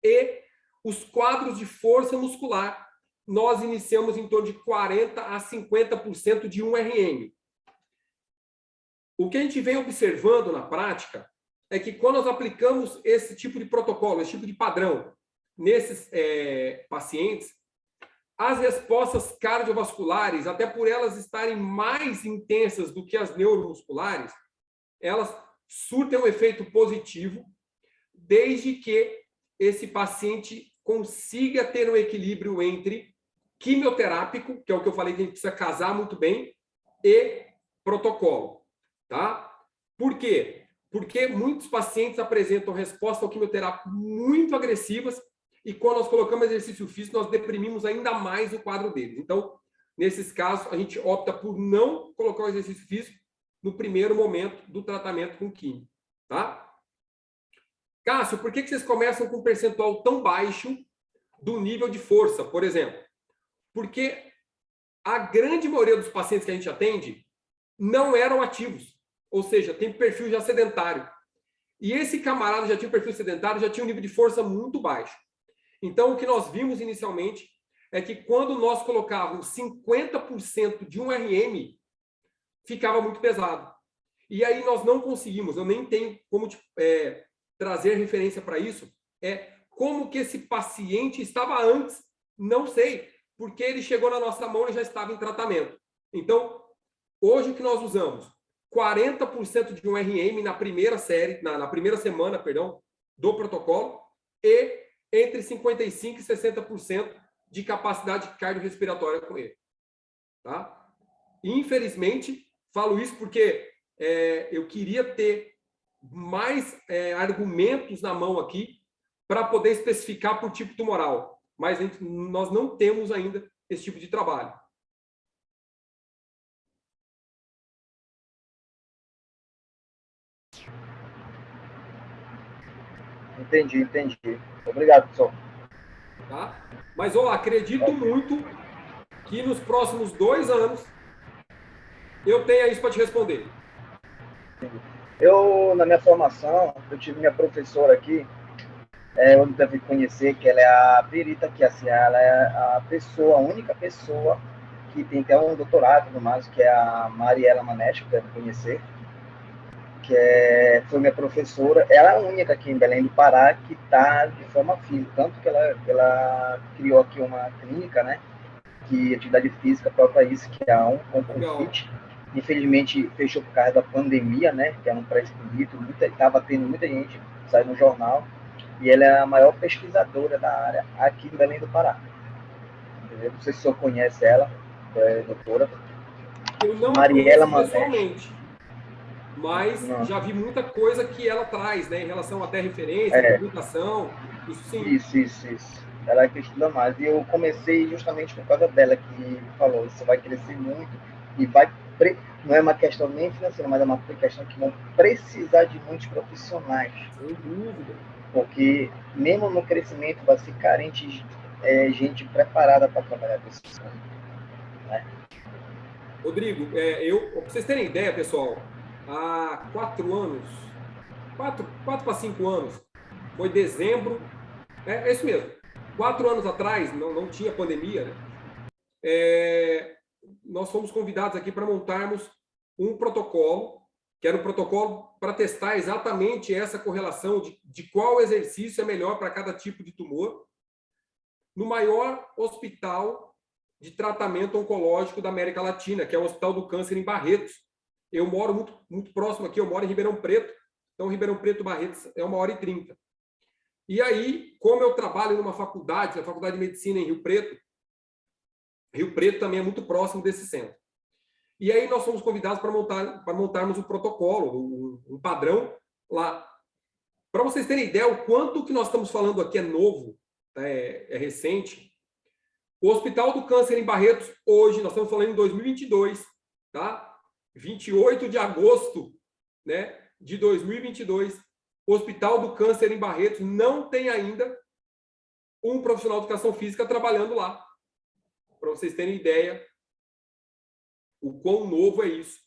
E os quadros de força muscular, nós iniciamos em torno de 40% a 50% de 1RM. O que a gente vem observando na prática é que quando nós aplicamos esse tipo de protocolo, esse tipo de padrão nesses pacientes, as respostas cardiovasculares, até por elas estarem mais intensas do que as neuromusculares, elas surtem um efeito positivo, desde que esse paciente consiga ter um equilíbrio entre quimioterápico, que é o que eu falei que a gente precisa casar muito bem, e protocolo. Tá? Por quê? Porque muitos pacientes apresentam resposta ao quimioterápico muito agressivas, e quando nós colocamos exercício físico, nós deprimimos ainda mais o quadro deles. Então, nesses casos, a gente opta por não colocar o exercício físico no primeiro momento do tratamento com químio. Tá? Cássio, por que vocês começam com um percentual tão baixo do nível de força, por exemplo? Porque a grande maioria dos pacientes que a gente atende não eram ativos, ou seja, tem perfil já sedentário. E esse camarada já tinha um perfil sedentário, já tinha um nível de força muito baixo. Então, o que nós vimos inicialmente é que quando nós colocávamos 50% de 1RM, ficava muito pesado. E aí nós não conseguimos, eu nem tenho como trazer referência para isso, como que esse paciente estava antes, não sei, porque ele chegou na nossa mão e já estava em tratamento. Então, hoje o que nós usamos? 40% de 1RM na primeira série, na primeira semana, perdão, do protocolo, e entre 55% e 60% de capacidade cardiorrespiratória com ele. Tá? Infelizmente, falo isso porque eu queria ter mais argumentos na mão aqui para poder especificar por tipo tumoral, mas nós não temos ainda esse tipo de trabalho. Entendi. Obrigado, professor. Tá? Mas eu acredito muito que nos próximos 2 anos eu tenha isso para te responder. Eu, na minha formação, eu tive minha professora aqui, eu deve conhecer, que ela é a perita, que assim, ela é a única pessoa que tem até um doutorado e tudo mais, que é a Mariela Manesco, deve conhecer, que foi minha professora. Ela é a única aqui em Belém do Pará que está de forma física, tanto que ela criou aqui uma clínica, né, de atividade física própria isso, que é um Fit. Infelizmente fechou por causa da pandemia, né, que era um pré-escrito, estava tendo muita gente, saiu no jornal, e ela é a maior pesquisadora da área aqui em Belém do Pará. Não sei se o senhor conhece ela, doutora. Eu não Mariela conheço pessoalmente, mas já vi muita coisa que ela traz, né, em relação até referência, publicação, isso sim. Isso. ela é que estuda mais. E eu comecei justamente por causa dela, que falou, isso vai crescer muito e não é uma questão nem financeira, mas é uma questão que vão precisar de muitos profissionais. Sem dúvida. Porque mesmo no crescimento vai ser carente de gente preparada para trabalhar desse tipo, né? Rodrigo, para vocês terem ideia, pessoal, há 4 anos, 4 para 5 anos, foi dezembro, é isso mesmo, 4 anos atrás, não tinha pandemia, né? Nós fomos convidados aqui para montarmos um protocolo, que era um protocolo para testar exatamente essa correlação de qual exercício é melhor para cada tipo de tumor, no maior hospital de tratamento oncológico da América Latina, que é o Hospital do Câncer em Barretos. Eu moro muito próximo aqui, eu moro em Ribeirão Preto, então Ribeirão Preto, Barretos, é 1h30. E aí, como eu trabalho numa faculdade, na Faculdade de Medicina em Rio Preto também é muito próximo desse centro. E aí nós fomos convidados para montarmos um protocolo, um padrão lá. Para vocês terem ideia, o quanto que nós estamos falando aqui é novo, é recente. O Hospital do Câncer em Barretos, hoje, nós estamos falando em 2022, tá? 28 de agosto, né, de 2022, o Hospital do Câncer em Barretos não tem ainda um profissional de educação física trabalhando lá. Para vocês terem ideia o quão novo é isso.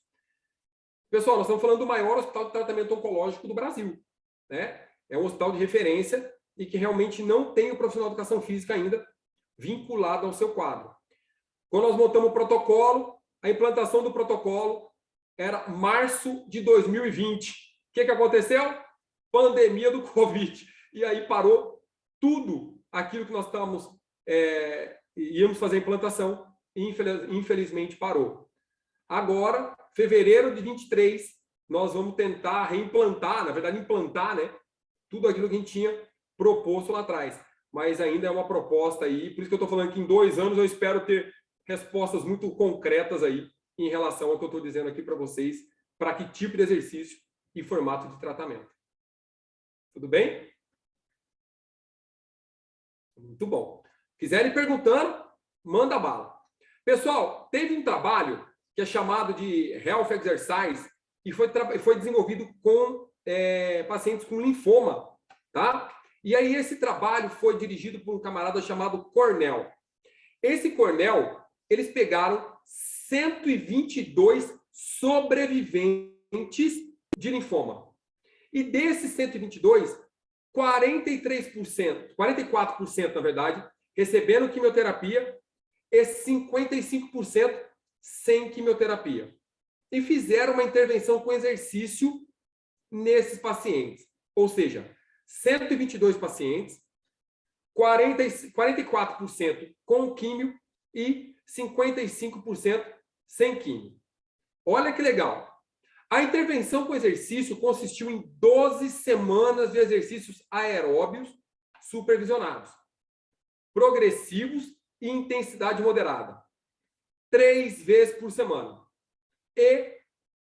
Pessoal, nós estamos falando do maior hospital de tratamento oncológico do Brasil, né? É um hospital de referência e que realmente não tem o profissional de educação física ainda vinculado ao seu quadro. Quando nós montamos o protocolo, a implantação do protocolo era março de 2020. O que aconteceu? Pandemia do Covid. E aí parou tudo aquilo que nós íamos fazer a implantação e infelizmente parou. Agora, fevereiro de 23, nós vamos tentar reimplantar, na verdade implantar, né, tudo aquilo que a gente tinha proposto lá atrás. Mas ainda é uma proposta aí, por isso que eu estou falando que em 2 anos eu espero ter respostas muito concretas aí em relação ao que eu estou dizendo aqui para vocês, para que tipo de exercício e formato de tratamento. Tudo bem? Muito bom. Quiserem perguntando, manda bala. Pessoal, teve um trabalho que é chamado de Health Exercise e foi desenvolvido com pacientes com linfoma, tá? E aí esse trabalho foi dirigido por um camarada chamado Cornell. Esse Cornell, eles pegaram 122 sobreviventes de linfoma. E desses 122, 44%, na verdade, receberam quimioterapia e 55% sem quimioterapia. E fizeram uma intervenção com exercício nesses pacientes. Ou seja, 122 pacientes, 44% com químio e 55% sem químio. Olha que legal. A intervenção com exercício consistiu em 12 semanas de exercícios aeróbios supervisionados, progressivos e intensidade moderada, 3 vezes por semana. E,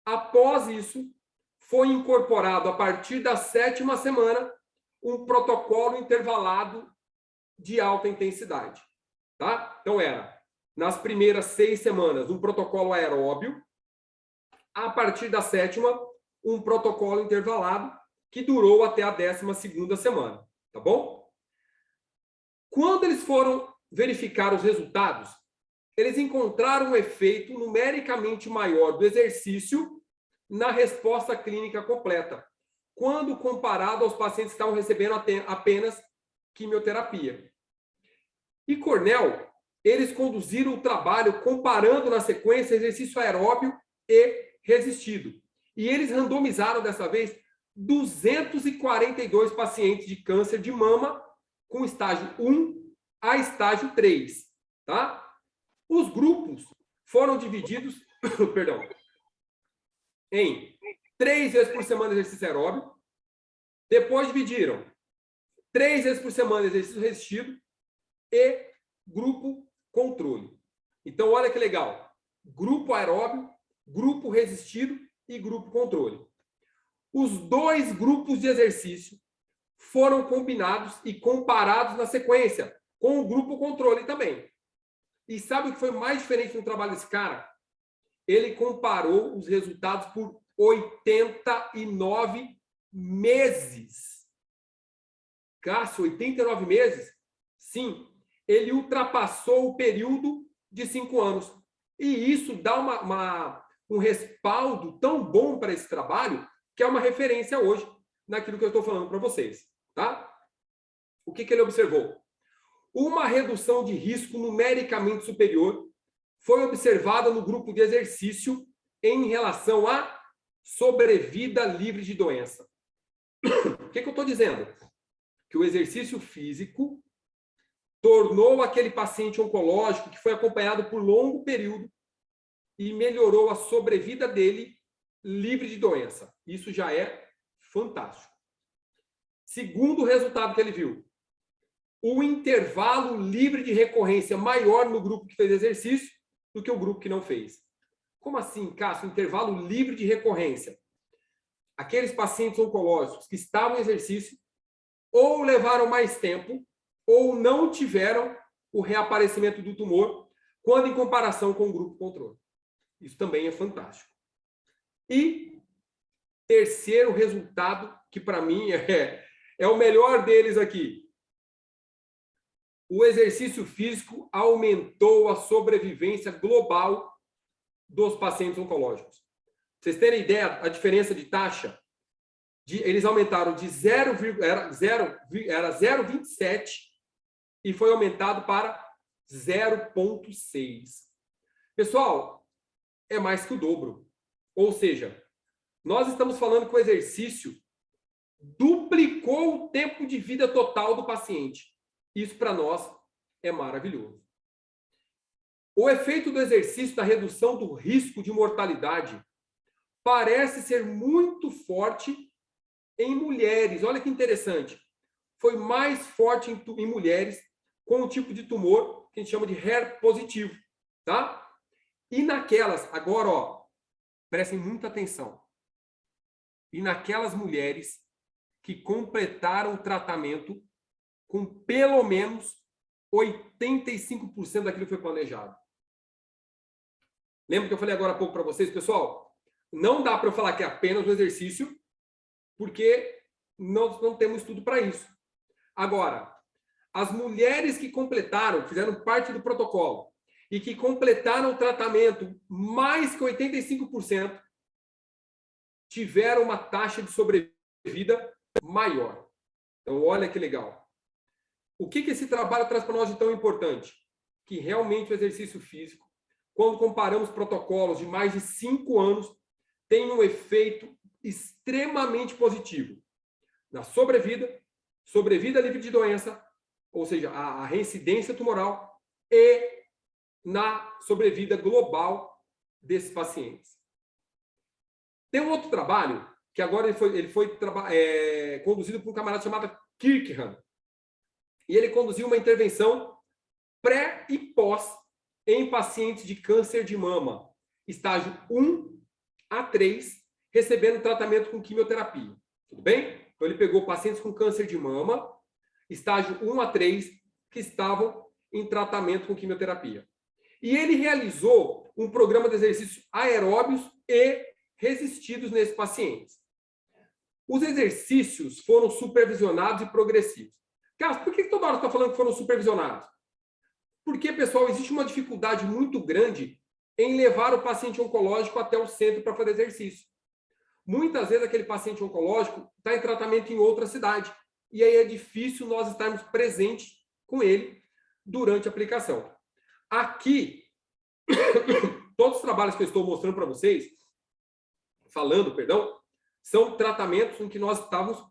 após isso, foi incorporado, a partir da 7ª semana, um protocolo intervalado de alta intensidade. Tá? Então, nas primeiras 6 semanas, um protocolo aeróbio, a partir da 7ª, um protocolo intervalado, que durou até a 12ª semana. Tá bom? Quando eles foram verificar os resultados, eles encontraram um efeito numericamente maior do exercício na resposta clínica completa, quando comparado aos pacientes que estavam recebendo apenas quimioterapia. E Cornell, eles conduziram o trabalho comparando na sequência exercício aeróbio e resistido. E eles randomizaram dessa vez 242 pacientes de câncer de mama com estágio 1 a estágio 3, tá? Os grupos foram divididos, em 3 vezes por semana exercício aeróbio, depois dividiram 3 vezes por semana exercício resistido e grupo controle. Então, olha que legal. Grupo aeróbio, grupo resistido e grupo controle. Os 2 grupos de exercício foram combinados e comparados na sequência com o grupo controle também. E sabe o que foi mais diferente no trabalho desse cara? Ele comparou os resultados por 89 meses. Cássio, 89 meses? Sim, ele ultrapassou o período de 5 anos. E isso dá um respaldo tão bom para esse trabalho, que é uma referência hoje naquilo que eu estou falando para vocês. Tá? O que ele observou? Uma redução de risco numericamente superior foi observada no grupo de exercício em relação à sobrevida livre de doença. O que eu estou dizendo? Que o exercício físico tornou aquele paciente oncológico que foi acompanhado por longo período e melhorou a sobrevida dele livre de doença. Isso já é fantástico. Segundo resultado que ele viu, o intervalo livre de recorrência maior no grupo que fez exercício do que o grupo que não fez. Como assim, Cássio? Intervalo livre de recorrência. Aqueles pacientes oncológicos que estavam em exercício ou levaram mais tempo ou não tiveram o reaparecimento do tumor quando em comparação com o grupo controle. Isso também é fantástico. E terceiro resultado, que para mim é o melhor deles aqui. O exercício físico aumentou a sobrevivência global dos pacientes oncológicos. Pra vocês terem ideia, a diferença de taxa, eles aumentaram de 0,27 e foi aumentado para 0,6. Pessoal, é mais que o dobro. Ou seja, nós estamos falando que o exercício duplicou o tempo de vida total do paciente. Isso, para nós, é maravilhoso. O efeito do exercício da redução do risco de mortalidade parece ser muito forte em mulheres. Olha que interessante. Foi mais forte em mulheres com o tipo de tumor que a gente chama de HER positivo. Tá? E naquelas, agora, ó, prestem muita atenção. E naquelas mulheres que completaram o tratamento com pelo menos 85% daquilo que foi planejado. Lembra que eu falei agora há pouco para vocês, pessoal? Não dá para eu falar que é apenas o exercício, porque nós não temos estudo para isso. Agora, as mulheres que completaram, fizeram parte do protocolo, e que completaram o tratamento mais que 85%, tiveram uma taxa de sobrevida maior. Então, olha que legal. O que esse trabalho traz para nós de tão importante? Que realmente o exercício físico, quando comparamos protocolos de mais de 5 anos, tem um efeito extremamente positivo na sobrevida, sobrevida livre de doença, ou seja, a reincidência tumoral, e na sobrevida global desses pacientes. Tem um outro trabalho, que agora ele foi conduzido por um camarada chamado Kirkham. E ele conduziu uma intervenção pré e pós em pacientes de câncer de mama, estágio 1 a 3, recebendo tratamento com quimioterapia. Tudo bem? Então, ele pegou pacientes com câncer de mama, estágio 1 a 3, que estavam em tratamento com quimioterapia. E ele realizou um programa de exercícios aeróbios e resistidos nesses pacientes. Os exercícios foram supervisionados e progressivos. Cássio, por que toda hora está falando que foram supervisionados? Porque, pessoal, existe uma dificuldade muito grande em levar o paciente oncológico até o centro para fazer exercício. Muitas vezes aquele paciente oncológico está em tratamento em outra cidade. E aí é difícil nós estarmos presentes com ele durante a aplicação. Aqui, todos os trabalhos que eu estou mostrando para vocês, são tratamentos em que nós estávamos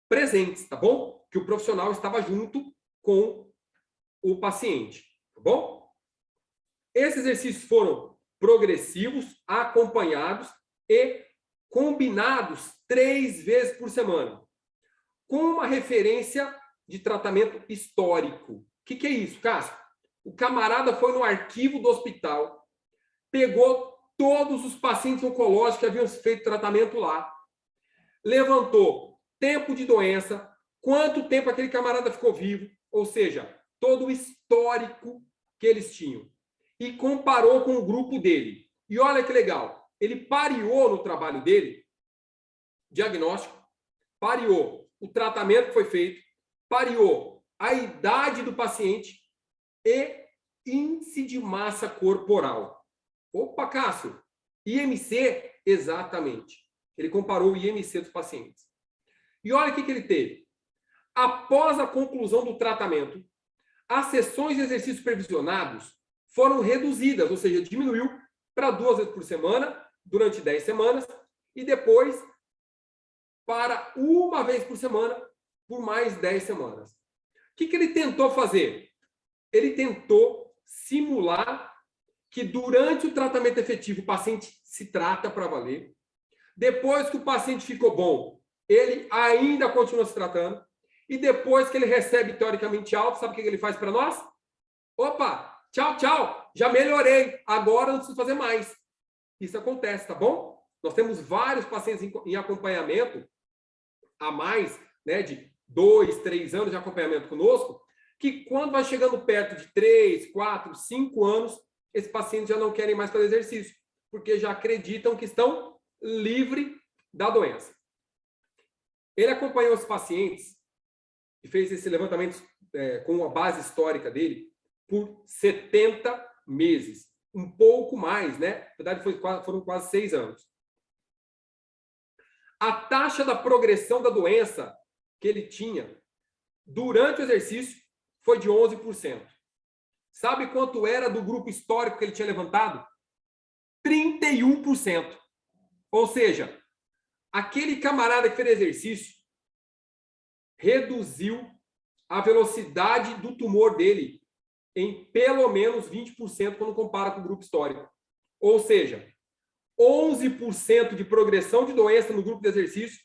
presentes, tá bom? Que o profissional estava junto com o paciente, tá bom? Esses exercícios foram progressivos, acompanhados e combinados 3 vezes por semana, com uma referência de tratamento histórico. O que é isso, Cássio? O camarada foi no arquivo do hospital, pegou todos os pacientes oncológicos que haviam feito tratamento lá, levantou tempo de doença, quanto tempo aquele camarada ficou vivo, ou seja, todo o histórico que eles tinham e comparou com o grupo dele. E olha que legal, ele pareou no trabalho dele, diagnóstico, pareou o tratamento que foi feito, pareou a idade do paciente e índice de massa corporal. Opa, Cássio, IMC, exatamente. Ele comparou o IMC dos pacientes. E olha o que ele teve. Após a conclusão do tratamento, as sessões de exercícios supervisionados foram reduzidas, ou seja, diminuiu para 2 vezes por semana, durante 10 semanas, e depois para 1 vez por semana, por mais 10 semanas. O que ele tentou fazer? Ele tentou simular que durante o tratamento efetivo o paciente se trata para valer. Depois que o paciente ficou bom, ele ainda continua se tratando. E depois que ele recebe teoricamente alta, sabe o que ele faz para nós? Opa, tchau, tchau, já melhorei, agora não preciso fazer mais. Isso acontece, tá bom? Nós temos vários pacientes em acompanhamento, a mais, né, de 2, 3 anos de acompanhamento conosco, que quando vai chegando perto de 3, 4, 5 anos, esses pacientes já não querem mais fazer exercício, porque já acreditam que estão livres da doença. Ele acompanhou os pacientes e fez esse levantamento com a base histórica dele por 70 meses. Um pouco mais, né? Na verdade, foram quase 6 anos. A taxa da progressão da doença que ele tinha durante o exercício foi de 11%. Sabe quanto era do grupo histórico que ele tinha levantado? 31%. Ou seja, aquele camarada que fez exercício reduziu a velocidade do tumor dele em pelo menos 20% quando compara com o grupo histórico. Ou seja, 11% de progressão de doença no grupo de exercício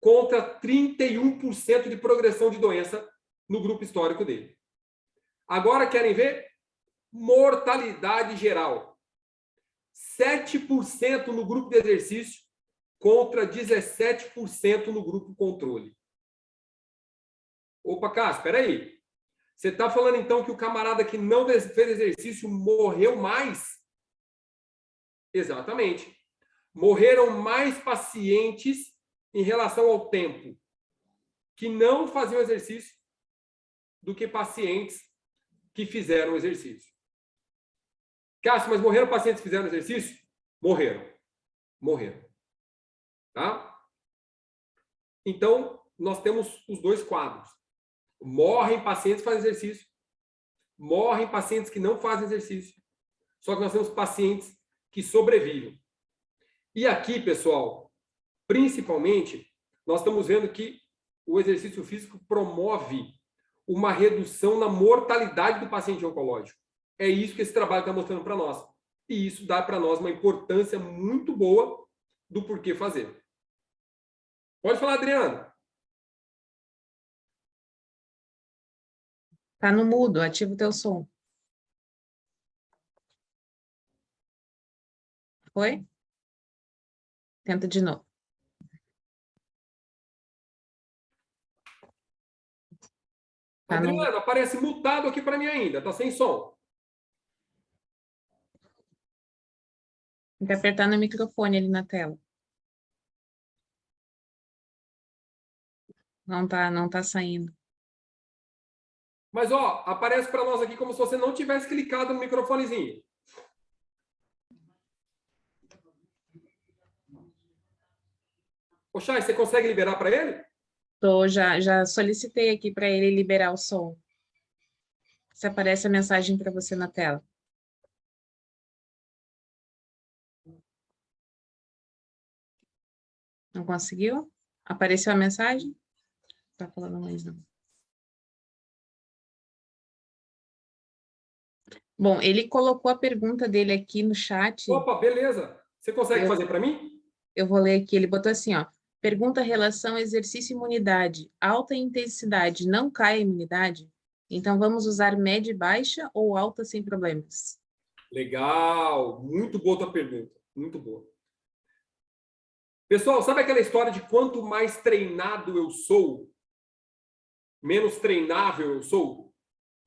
contra 31% de progressão de doença no grupo histórico dele. Agora, querem ver? Mortalidade geral. 7% no grupo de exercício contra 17% no grupo controle. Opa, Cássio, espera aí. Você está falando, então, que o camarada que não fez exercício morreu mais? Exatamente. Morreram mais pacientes em relação ao tempo que não faziam exercício do que pacientes que fizeram exercício. Cássio, mas morreram pacientes que fizeram exercício? Morreram. Morreram. Tá? Então, nós temos os dois quadros. Morrem pacientes que fazem exercício. Morrem pacientes que não fazem exercício. Só que nós temos pacientes que sobrevivem. E aqui, pessoal, principalmente, nós estamos vendo que o exercício físico promove uma redução na mortalidade do paciente oncológico. É isso que esse trabalho está mostrando para nós. E isso dá para nós uma importância muito boa do porquê fazer. Pode falar, Adriano. Tá no mudo, ativa o teu som. Foi? Tenta de novo. Tá no... Adriano, aparece mutado aqui para mim ainda, tá sem som. Tem que apertar no microfone ali na tela. Não tá saindo. Mas, ó, aparece para nós aqui como se você não tivesse clicado no microfonezinho. Ô, Chay, você consegue liberar para ele? Já solicitei aqui para ele liberar o som. Se aparece a mensagem para você na tela. Não conseguiu? Apareceu a mensagem? Tá falando mais não. Bom, ele colocou a pergunta dele aqui no chat. Opa, beleza. Você consegue fazer para mim? Eu vou ler aqui. Ele botou assim, ó. Pergunta relação exercício e imunidade. Alta intensidade não cai a imunidade? Então, vamos usar média e baixa ou alta sem problemas? Legal. Muito boa a tua pergunta. Muito boa. Pessoal, sabe aquela história de quanto mais treinado eu sou, menos treinável eu sou?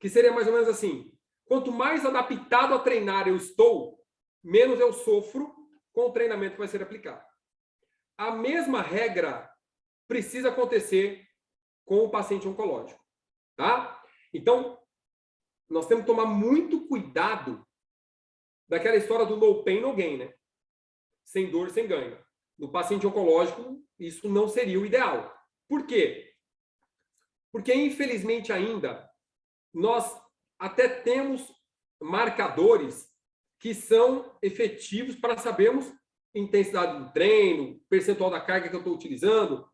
que seria mais ou menos assim: quanto mais adaptado a treinar eu estou, menos eu sofro com o treinamento que vai ser aplicado. A mesma regra precisa acontecer com o paciente oncológico, tá? Então, nós temos que tomar muito cuidado daquela história do no pain, no gain, né? Sem dor, sem ganho. No paciente oncológico, isso não seria o ideal. Por quê? Porque, infelizmente, ainda, nós até temos marcadores que são efetivos para sabermos intensidade do treino, percentual da carga que eu estou utilizando,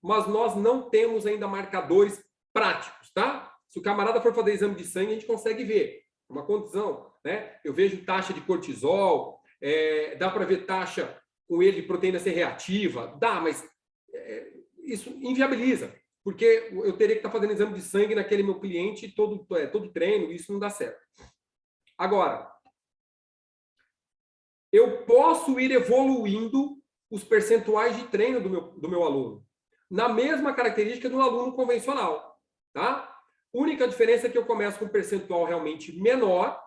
mas nós não temos ainda marcadores práticos, tá? Se o camarada for fazer exame de sangue, a gente consegue ver uma condição, né? Eu vejo taxa de cortisol, dá para ver taxa com ele de proteína C reativa, dá, mas isso inviabiliza, porque eu teria que estar fazendo exame de sangue naquele meu cliente todo treino, isso não dá certo. Agora, eu posso ir evoluindo os percentuais de treino do meu aluno, na mesma característica do aluno convencional, tá? A única diferença é que eu começo com um percentual realmente menor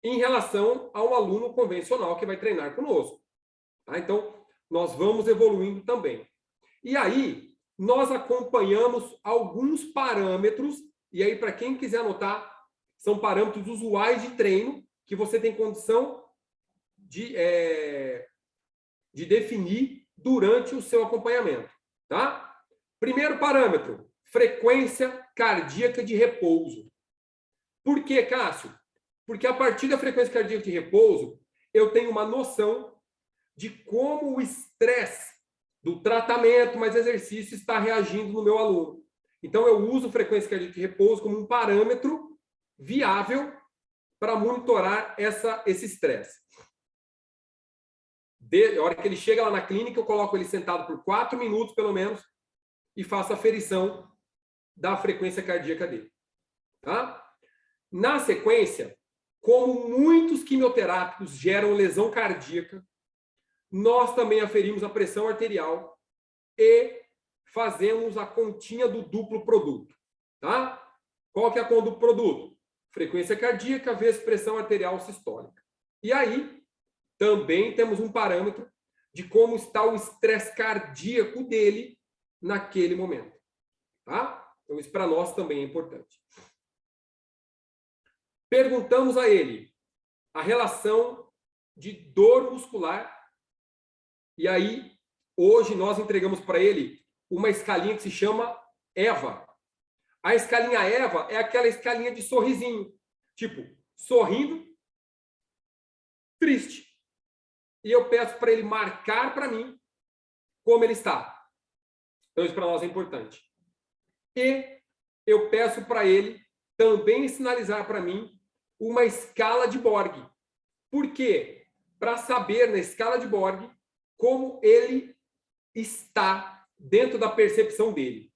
em relação ao aluno convencional que vai treinar conosco, tá? Então, nós vamos evoluindo também. E aí, nós acompanhamos alguns parâmetros, e aí, para quem quiser anotar, são parâmetros usuais de treino que você tem condição de definir durante o seu acompanhamento, tá? Primeiro parâmetro, frequência cardíaca de repouso. Por quê, Cássio? Porque a partir da frequência cardíaca de repouso, eu tenho uma noção de como o estresse do tratamento mais exercício está reagindo no meu aluno. Então, eu uso frequência cardíaca de repouso como um parâmetro viável para monitorar esse estresse. A hora que ele chega lá na clínica, eu coloco ele sentado por 4 minutos, pelo menos, e faço a ferição da frequência cardíaca dele. Tá? Na sequência, como muitos quimioterápicos geram lesão cardíaca, nós também aferimos a pressão arterial e fazemos a continha do duplo produto. Tá? Qual que é a conta do produto? Frequência cardíaca vezes pressão arterial sistólica. E aí, também temos um parâmetro de como está o estresse cardíaco dele naquele momento. Tá? Então, isso para nós também é importante. Perguntamos a ele a relação de dor muscular. E aí, hoje, nós entregamos para ele uma escalinha que se chama EVA. A escalinha EVA é aquela escalinha de sorrisinho. Tipo, sorrindo, triste. E eu peço para ele marcar para mim como ele está. Então, isso para nós é importante. E eu peço para ele também sinalizar para mim uma escala de Borg. Por quê? Para saber, na escala de Borg, como ele está dentro da percepção dele.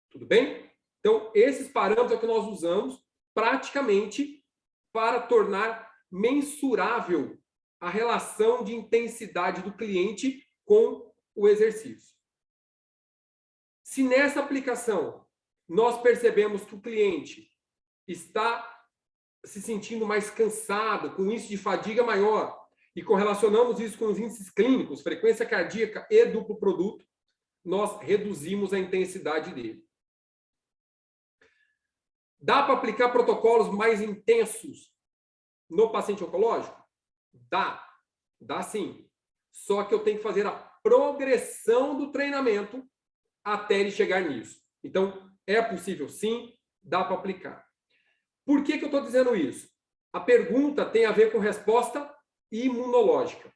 Tudo bem? Então, esses parâmetros é que nós usamos praticamente para tornar mensurável a relação de intensidade do cliente com o exercício. Se nessa aplicação nós percebemos que o cliente está se sentindo mais cansado, com índice de fadiga maior, e correlacionamos isso com os índices clínicos, frequência cardíaca e duplo produto, nós reduzimos a intensidade dele. Dá para aplicar protocolos mais intensos no paciente oncológico? Dá sim. Só que eu tenho que fazer a progressão do treinamento até ele chegar nisso. Então, é possível sim, dá para aplicar. Por que eu estou dizendo isso? A pergunta tem a ver com resposta imunológica.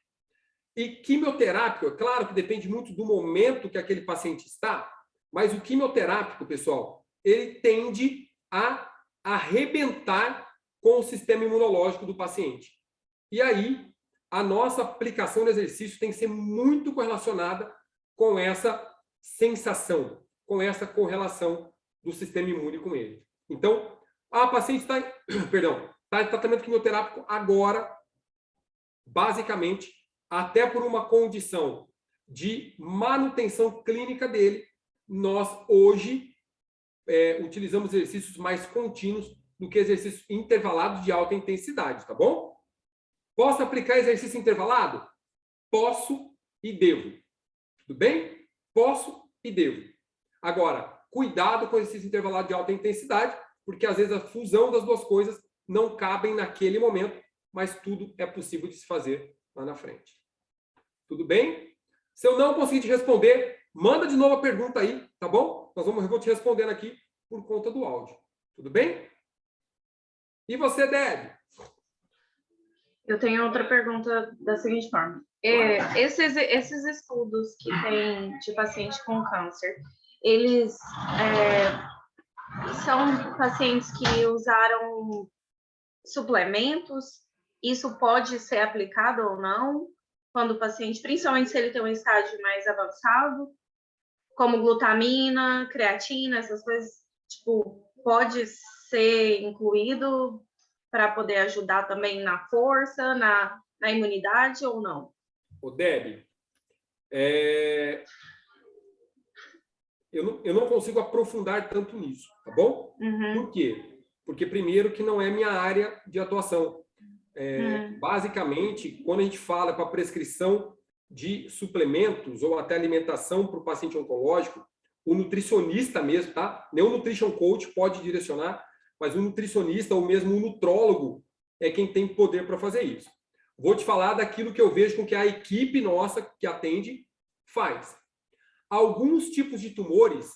E quimioterápico, é claro que depende muito do momento que aquele paciente está, mas o quimioterápico, pessoal, ele tende a arrebentar com o sistema imunológico do paciente. E aí, a nossa aplicação de exercício tem que ser muito correlacionada com essa sensação, com essa correlação do sistema imune com ele. Então, a paciente está em tratamento quimioterápico agora, basicamente, até por uma condição de manutenção clínica dele, nós hoje utilizamos exercícios mais contínuos do que exercícios intervalados de alta intensidade, tá bom? Posso aplicar exercício intervalado? Posso e devo. Tudo bem? Posso e devo. Agora, cuidado com exercício intervalado de alta intensidade, porque às vezes a fusão das duas coisas não cabem naquele momento, mas tudo é possível de se fazer lá na frente. Tudo bem? Se eu não conseguir te responder, manda de novo a pergunta aí, tá bom? Eu vou te respondendo aqui por conta do áudio. Tudo bem? E você, Deb? Eu tenho outra pergunta da seguinte forma. Esses estudos que tem de paciente com câncer, eles são pacientes que usaram suplementos? Isso pode ser aplicado ou não? Quando o paciente, principalmente se ele tem um estágio mais avançado, como glutamina, creatina, essas coisas, tipo, pode ser incluído para poder ajudar também na força, na imunidade ou não? Ô, Deb, eu não consigo aprofundar tanto nisso, tá bom? Por quê? Porque, primeiro, que não é minha área de atuação. Basicamente, quando a gente fala para a prescrição de suplementos ou até alimentação para o paciente oncológico, o nutricionista mesmo, tá? Nem o nutrition coach pode direcionar, mas o nutricionista ou mesmo o nutrólogo é quem tem poder para fazer isso. Vou te falar daquilo que eu vejo com que a equipe nossa que atende faz. Alguns tipos de tumores,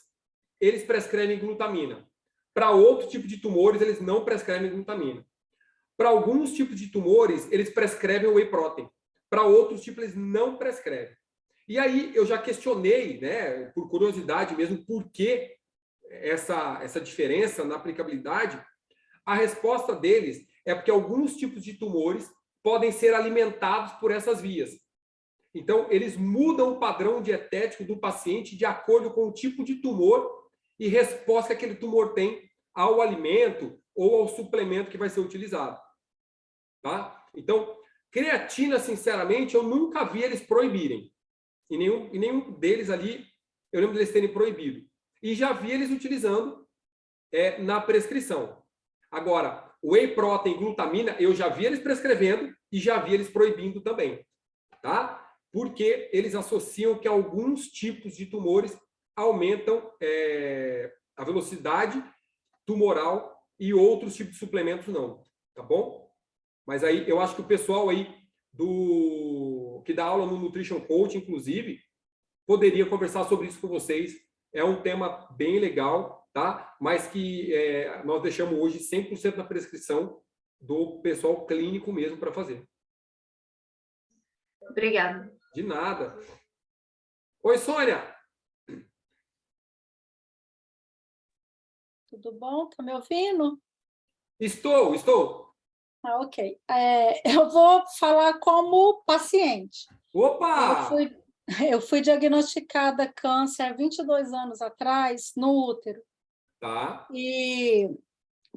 eles prescrevem glutamina. Para outro tipo de tumores, eles não prescrevem glutamina. Para alguns tipos de tumores, eles prescrevem whey protein. Para outros tipos, eles não prescrevem. E aí, eu já questionei, né, por curiosidade mesmo, por que essa diferença na aplicabilidade. A resposta deles é porque alguns tipos de tumores podem ser alimentados por essas vias. Então, eles mudam o padrão dietético do paciente de acordo com o tipo de tumor e resposta que aquele tumor tem ao alimento ou ao suplemento que vai ser utilizado. Tá? Então, creatina, sinceramente, eu nunca vi eles proibirem. E nenhum deles ali, eu lembro deles terem proibido. E já vi eles utilizando na prescrição. Agora, whey protein, glutamina, eu já vi eles prescrevendo e já vi eles proibindo também. Tá? Porque eles associam que alguns tipos de tumores aumentam a velocidade tumoral e outros tipos de suplementos não. Tá bom? Mas aí eu acho que o pessoal aí que dá aula no Nutrition Coach, inclusive, poderia conversar sobre isso com vocês. É um tema bem legal, tá? Mas que nós deixamos hoje 100% da prescrição do pessoal clínico mesmo para fazer. Obrigada. De nada. Oi, Sônia. Tudo bom? Tá me ouvindo? Estou. Ah, ok. Eu vou falar como paciente. Opa! Eu fui diagnosticada câncer há 22 anos atrás, no útero. Tá. E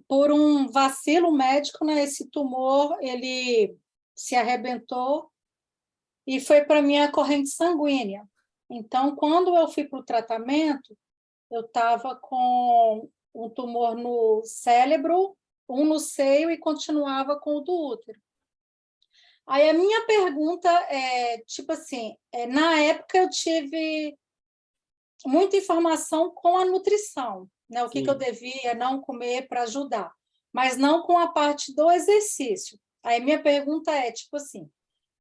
por um vacilo médico, né, esse tumor, ele se arrebentou e foi para a minha corrente sanguínea. Então, quando eu fui para o tratamento, eu estava com um tumor no cérebro, um no seio e continuava com o do útero. Aí a minha pergunta é, tipo assim, na época eu tive muita informação com a nutrição, né? O que eu devia não comer para ajudar, mas não com a parte do exercício. Aí minha pergunta é, tipo assim,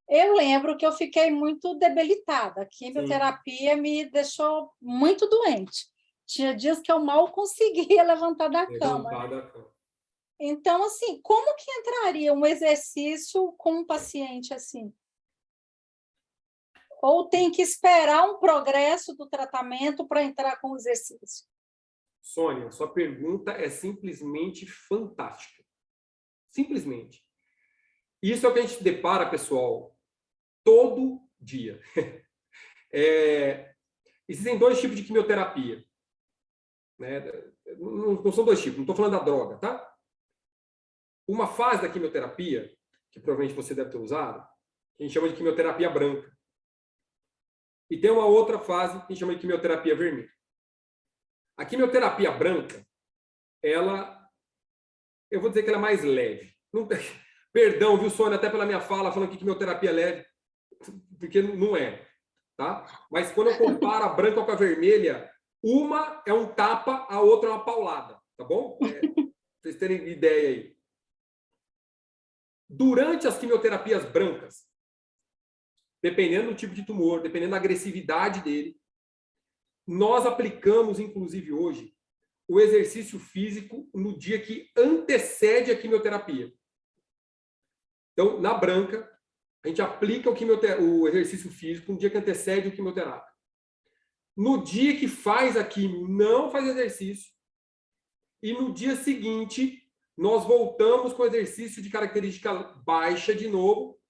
eu lembro que eu fiquei muito debilitada, a quimioterapia me deixou muito doente. Tinha dias que eu mal conseguia levantar da cama. Então, assim, como que entraria um exercício com um paciente assim? Ou tem que esperar um progresso do tratamento para entrar com o exercício? Sônia, sua pergunta é simplesmente fantástica. Simplesmente. Isso é o que a gente depara, pessoal, todo dia. Existem dois tipos de quimioterapia. Né? Não são dois tipos, não estou falando da droga, tá? Uma fase da quimioterapia, que provavelmente você deve ter usado, que a gente chama de quimioterapia branca. E tem uma outra fase que a gente chama de quimioterapia vermelha. A quimioterapia branca, eu vou dizer que ela é mais leve. Não, perdão, viu, Sônia, até pela minha fala, falando que quimioterapia é leve, porque não é, tá? Mas quando eu comparo a branca com a vermelha, uma é um tapa, a outra é uma paulada, tá bom? Pra vocês terem ideia aí. Durante as quimioterapias brancas, dependendo do tipo de tumor, dependendo da agressividade dele, nós aplicamos, inclusive hoje, o exercício físico no dia que antecede a quimioterapia. Então, na branca, a gente aplica o exercício físico no dia que antecede o quimioterápico. No dia que faz a quimio, não faz exercício. E no dia seguinte, nós voltamos com o exercício de característica baixa de novo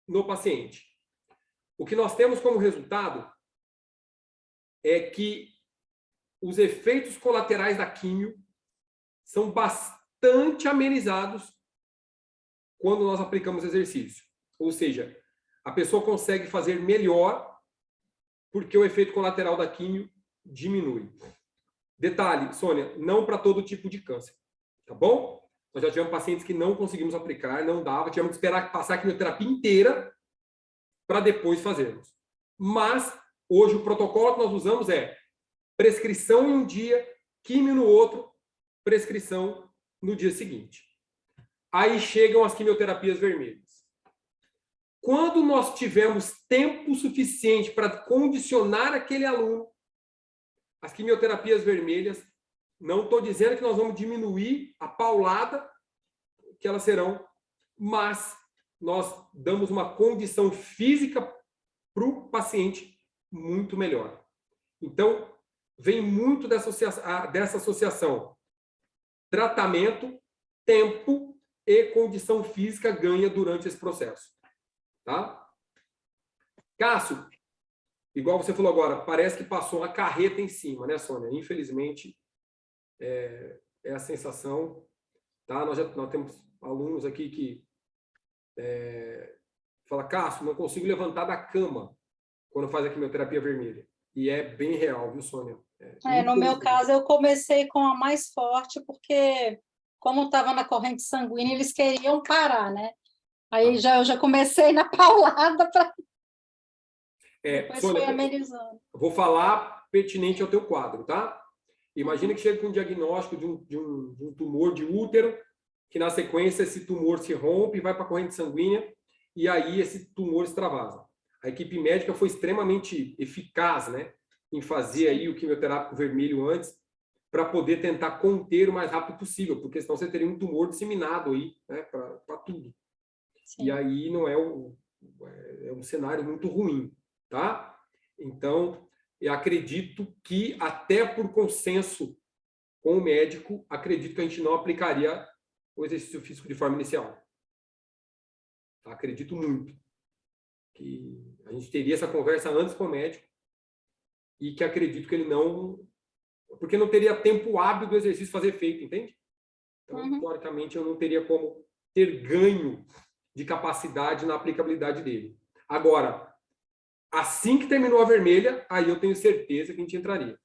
no paciente. O que nós temos como resultado é que os efeitos colaterais da quimio são bastante amenizados quando nós aplicamos exercício. Ou seja, a pessoa consegue fazer melhor porque o efeito colateral da quimio diminui. Detalhe, Sônia, não para todo tipo de câncer, tá bom? Nós já tivemos pacientes que não conseguimos aplicar, não dava, tivemos que esperar passar a quimioterapia inteira para depois fazermos. Mas, hoje, o protocolo que nós usamos é prescrição em um dia, quimio no outro, prescrição no dia seguinte. Aí chegam as quimioterapias vermelhas. Quando nós tivermos tempo suficiente para condicionar aquele aluno, as quimioterapias vermelhas, não estou dizendo que nós vamos diminuir a paulada que elas serão, mas nós damos uma condição física para o paciente muito melhor. Então, vem muito dessa associação. Tratamento, tempo e condição física ganha durante esse processo. Tá? Cássio, igual você falou agora, parece que passou uma carreta em cima, né, Sônia? Infelizmente, é a sensação. Tá? Nós temos alunos aqui que falam, Cássio, não consigo levantar da cama quando faz a quimioterapia vermelha. E é bem real, viu, Sônia? No meu caso, eu comecei com a mais forte, porque, como estava na corrente sanguínea, eles queriam parar, né? Aí eu já comecei na paulada para... Depois Sônia, foi amenizando. Vou falar pertinente ao teu quadro, tá? Imagina que chega com um diagnóstico de um tumor de útero, que na sequência esse tumor se rompe e vai para a corrente sanguínea, e aí esse tumor extravasa. A equipe médica foi extremamente eficaz, né, em fazer aí o quimioterápico vermelho antes, para poder tentar conter o mais rápido possível, porque senão você teria um tumor disseminado aí, né, para tudo. Sim. E aí não é um cenário muito ruim, tá? Então, eu acredito que, até por consenso com o médico, acredito que a gente não aplicaria o exercício físico de forma inicial. Acredito muito que a gente teria essa conversa antes com o médico e que acredito que ele não... Porque não teria tempo hábil do exercício fazer efeito, entende? Então, teoricamente, eu não teria como ter ganho de capacidade na aplicabilidade dele. Agora, assim que terminou a vermelha, aí eu tenho certeza que a gente entraria.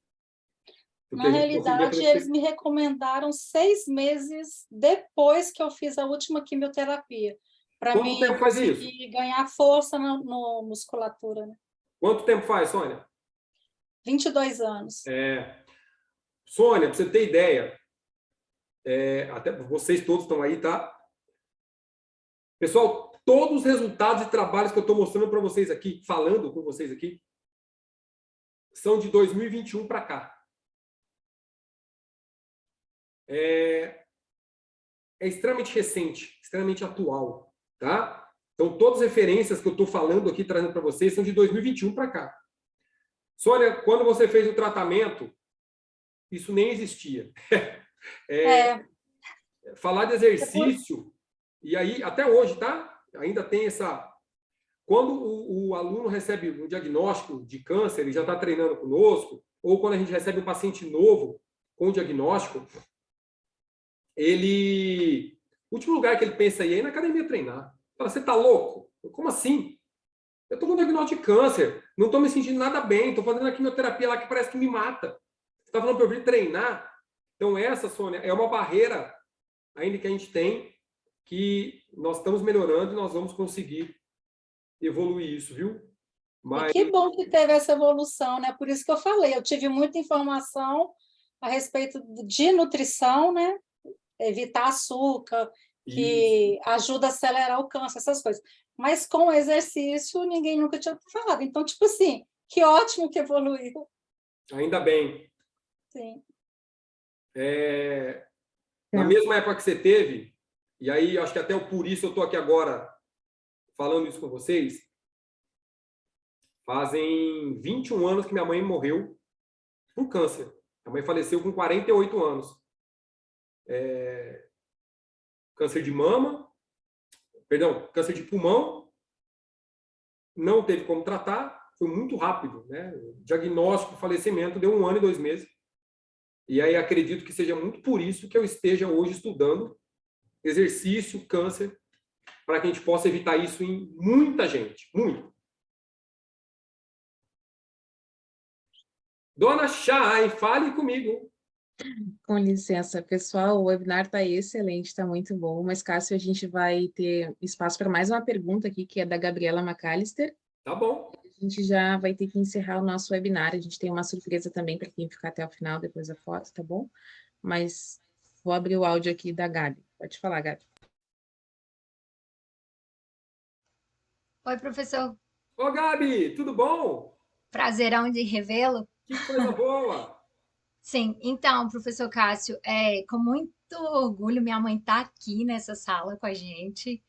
Porque na realidade, eles me recomendaram 6 meses depois que eu fiz a última quimioterapia. Para mim conseguir ganhar força na musculatura. Né? Quanto tempo faz, Sônia? 22 anos. Sônia, para você ter ideia, até vocês todos estão aí, tá? Pessoal, todos os resultados e trabalhos que eu estou mostrando para vocês aqui, falando com vocês aqui, são de 2021 para cá. É extremamente recente, extremamente atual, tá? Então, todas as referências que eu estou falando aqui, trazendo para vocês, são de 2021 para cá. Sônia, quando você fez o tratamento, isso nem existia. Falar de exercício, e aí, até hoje, tá? Ainda tem essa... Quando o aluno recebe um diagnóstico de câncer, ele já está treinando conosco, ou quando a gente recebe um paciente novo com diagnóstico, ele... O último lugar que ele pensa aí é na academia treinar. Fala, você está louco? Como assim? Eu estou com diagnóstico de câncer, não estou me sentindo nada bem, estou fazendo a quimioterapia lá que parece que me mata. está falando para eu vir treinar? Então, essa, Sônia, é uma barreira ainda que a gente tem, que nós estamos melhorando e nós vamos conseguir evoluir isso, viu? E que bom que teve essa evolução, né? Por isso que eu falei, eu tive muita informação a respeito de nutrição, né? Evitar açúcar, que ajuda a acelerar o câncer, essas coisas. Mas com o exercício, ninguém nunca tinha falado. Então, tipo assim, que ótimo que evoluiu. Ainda bem. Sim. Na mesma época que você teve, e aí acho que até por isso eu estou aqui agora falando isso com vocês, fazem 21 anos que minha mãe morreu por câncer. Minha mãe faleceu com 48 anos. Câncer de mama, câncer de pulmão, não teve como tratar, foi muito rápido, né? O diagnóstico, falecimento, deu 1 ano e 2 meses. E aí acredito que seja muito por isso que eu esteja hoje estudando exercício, câncer, para que a gente possa evitar isso em muita gente, muito. Dona Chay, fale comigo. Com licença, pessoal, o webinar está excelente, está muito bom, mas, Cássio, a gente vai ter espaço para mais uma pergunta aqui, que é da Gabriela McAllister. Tá bom. A gente já vai ter que encerrar o nosso webinar, a gente tem uma surpresa também para quem ficar até o final, depois da foto, tá bom? Mas vou abrir o áudio aqui da Gabi. Pode falar, Gabi. Oi, professor. Ô, Gabi, tudo bom? Prazerão de revê-lo. Que coisa boa! Sim, então, professor Cássio, com muito orgulho, minha mãe está aqui nessa sala com a gente,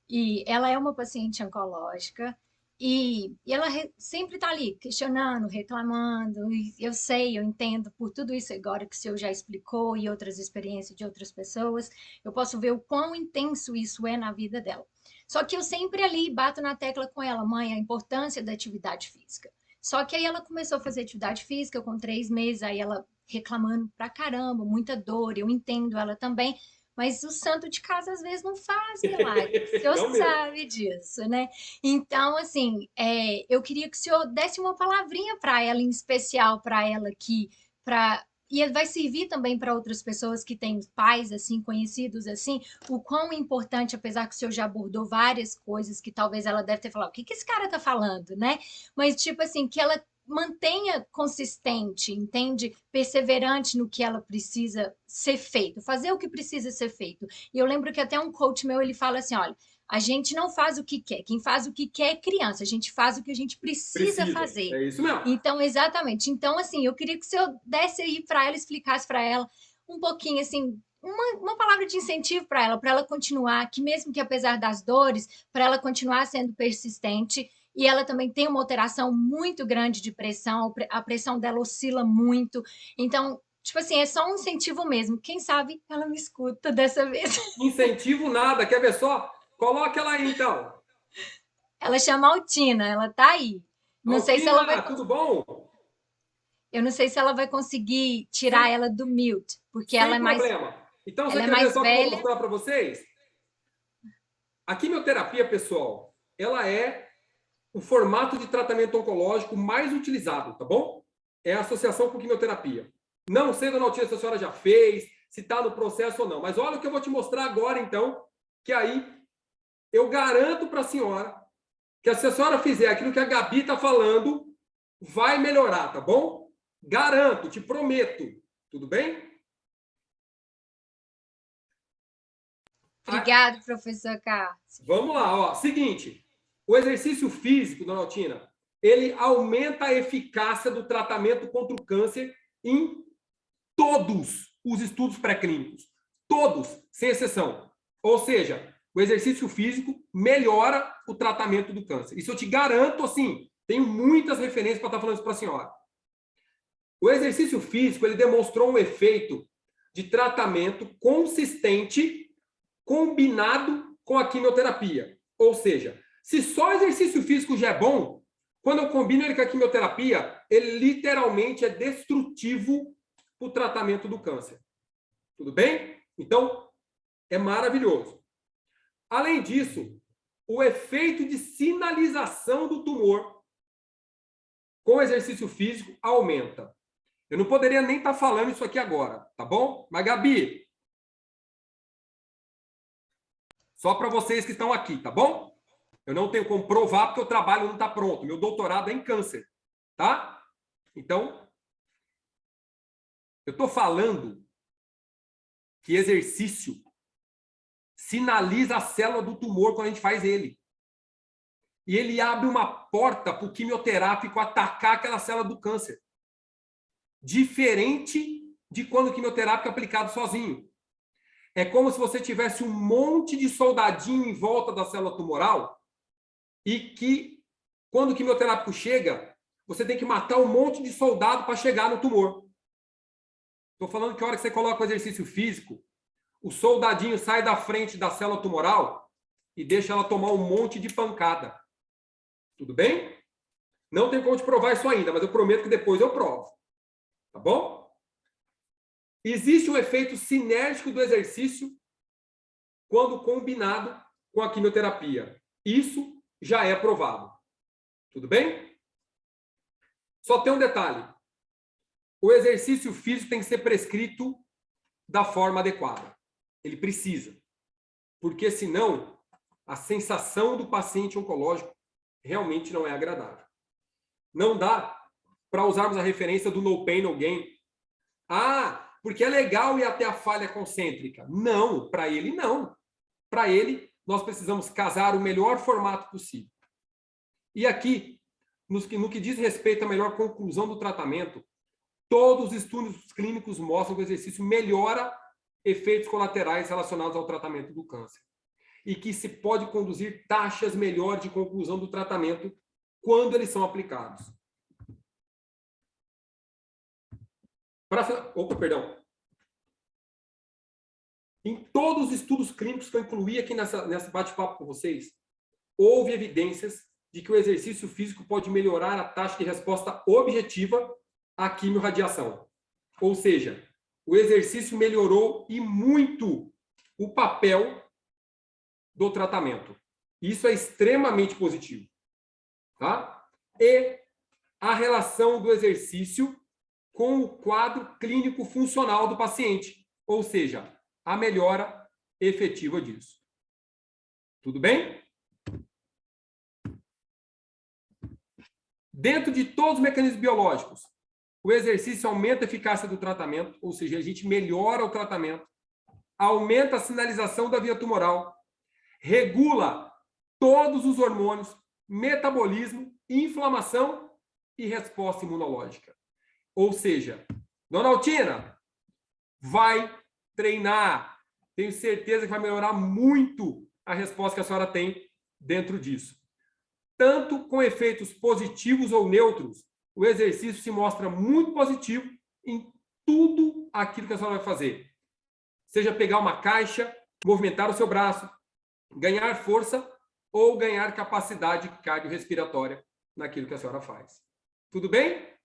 e ela é uma paciente oncológica, e ela sempre está ali, questionando, reclamando, e eu sei, eu entendo por tudo isso agora que o senhor já explicou, e outras experiências de outras pessoas, eu posso ver o quão intenso isso é na vida dela. Só que eu sempre ali bato na tecla com ela, mãe, a importância da atividade física. Só que aí ela começou a fazer atividade física com 3 meses, aí ela reclamando pra caramba, muita dor, eu entendo ela também, mas o santo de casa às vezes não faz milagre, o senhor sabe disso, né? Então, assim, eu queria que o senhor desse uma palavrinha para ela, em especial para ela aqui, e vai servir também para outras pessoas que têm pais assim, conhecidos assim, o quão importante, apesar que o senhor já abordou várias coisas que talvez ela deve ter falado, o que esse cara tá falando, né? Mas, tipo assim, que ela mantenha consistente, entende? Perseverante no que ela precisa ser feito, fazer o que precisa ser feito. E eu lembro que até um coach meu, ele fala assim, olha, a gente não faz o que quer, quem faz o que quer é criança, a gente faz o que a gente precisa fazer. É isso mesmo. Então, exatamente. Então, assim, eu queria que o senhor desse aí para ela, explicasse para ela um pouquinho, assim, uma palavra de incentivo para ela continuar, que mesmo que apesar das dores, para ela continuar sendo persistente. E ela também tem uma alteração muito grande de pressão, a pressão dela oscila muito. Então, tipo assim, é só um incentivo mesmo. Quem sabe ela me escuta dessa vez. Incentivo nada, quer ver só? Coloca ela aí, então. Ela chama Altina, ela tá aí. Não sei se ela vai... tudo bom? Eu não sei se ela vai conseguir tirar ela do mute, porque ela é mais... Sem problema. Então, você ela quer é mais ver só que eu velha. vou mostrar para vocês? A quimioterapia, pessoal, ela é o formato de tratamento oncológico mais utilizado, tá bom? É a associação com quimioterapia. Não sei, dona Altina, se a senhora já fez, se está no processo ou não. Mas olha o que eu vou te mostrar agora, então, que aí eu garanto para a senhora que se a senhora fizer aquilo que a Gabi está falando, vai melhorar, tá bom? Garanto, te prometo. Tudo bem? Obrigada, professor Cássio. Vamos lá, ó. Seguinte, o exercício físico, dona Altina, ele aumenta a eficácia do tratamento contra o câncer em todos os estudos pré-clínicos. Todos, sem exceção. Ou seja, o exercício físico melhora o tratamento do câncer. Isso eu te garanto, assim, tenho muitas referências para estar falando isso para a senhora. O exercício físico, ele demonstrou um efeito de tratamento consistente combinado com a quimioterapia. Ou seja, se só o exercício físico já é bom, quando eu combino ele com a quimioterapia, ele literalmente é destrutivo para o tratamento do câncer. Tudo bem? Então, é maravilhoso. Além disso, o efeito de sinalização do tumor com o exercício físico aumenta. Eu não poderia nem estar falando isso aqui agora, tá bom? Mas, Gabi, só para vocês que estão aqui, tá bom? Eu não tenho como provar porque o trabalho não está pronto. Meu doutorado é em câncer, tá? Então, eu estou falando que exercício sinaliza a célula do tumor quando a gente faz ele. E ele abre uma porta para o quimioterápico atacar aquela célula do câncer. Diferente de quando o quimioterápico é aplicado sozinho. É como se você tivesse um monte de soldadinho em volta da célula tumoral e que, quando o quimioterápico chega, você tem que matar um monte de soldado para chegar no tumor. Estou falando que a hora que você coloca o exercício físico, o soldadinho sai da frente da célula tumoral e deixa ela tomar um monte de pancada. Tudo bem? Não tem como te provar isso ainda, mas eu prometo que depois eu provo. Tá bom? Existe um efeito sinérgico do exercício quando combinado com a quimioterapia. Isso já é provado. Tudo bem? Só tem um detalhe. O exercício físico tem que ser prescrito da forma adequada. Ele precisa. Porque senão, a sensação do paciente oncológico realmente não é agradável. Não dá para usarmos a referência do no pain, no gain. Ah, porque é legal ir até a falha concêntrica. Não, para ele não. Para ele, nós precisamos casar o melhor formato possível. E aqui, no que diz respeito à melhor conclusão do tratamento, todos os estudos clínicos mostram que o exercício melhora efeitos colaterais relacionados ao tratamento do câncer. E que se pode conduzir taxas melhores de conclusão do tratamento quando eles são aplicados. Perdão. Em todos os estudos clínicos que eu incluí aqui nessa bate-papo com vocês, houve evidências de que o exercício físico pode melhorar a taxa de resposta objetiva à quimiorradiação. Ou seja, o exercício melhorou e muito o papel do tratamento. Isso é extremamente positivo. Tá? E a relação do exercício com o quadro clínico funcional do paciente, ou seja, a melhora efetiva disso. Tudo bem? Dentro de todos os mecanismos biológicos, o exercício aumenta a eficácia do tratamento, ou seja, a gente melhora o tratamento, aumenta a sinalização da via tumoral, regula todos os hormônios, metabolismo, inflamação e resposta imunológica. Ou seja, Dona Altina, vai treinar. Tenho certeza que vai melhorar muito a resposta que a senhora tem dentro disso. Tanto com efeitos positivos ou neutros, o exercício se mostra muito positivo em tudo aquilo que a senhora vai fazer. Seja pegar uma caixa, movimentar o seu braço, ganhar força ou ganhar capacidade cardiorrespiratória naquilo que a senhora faz. Tudo bem?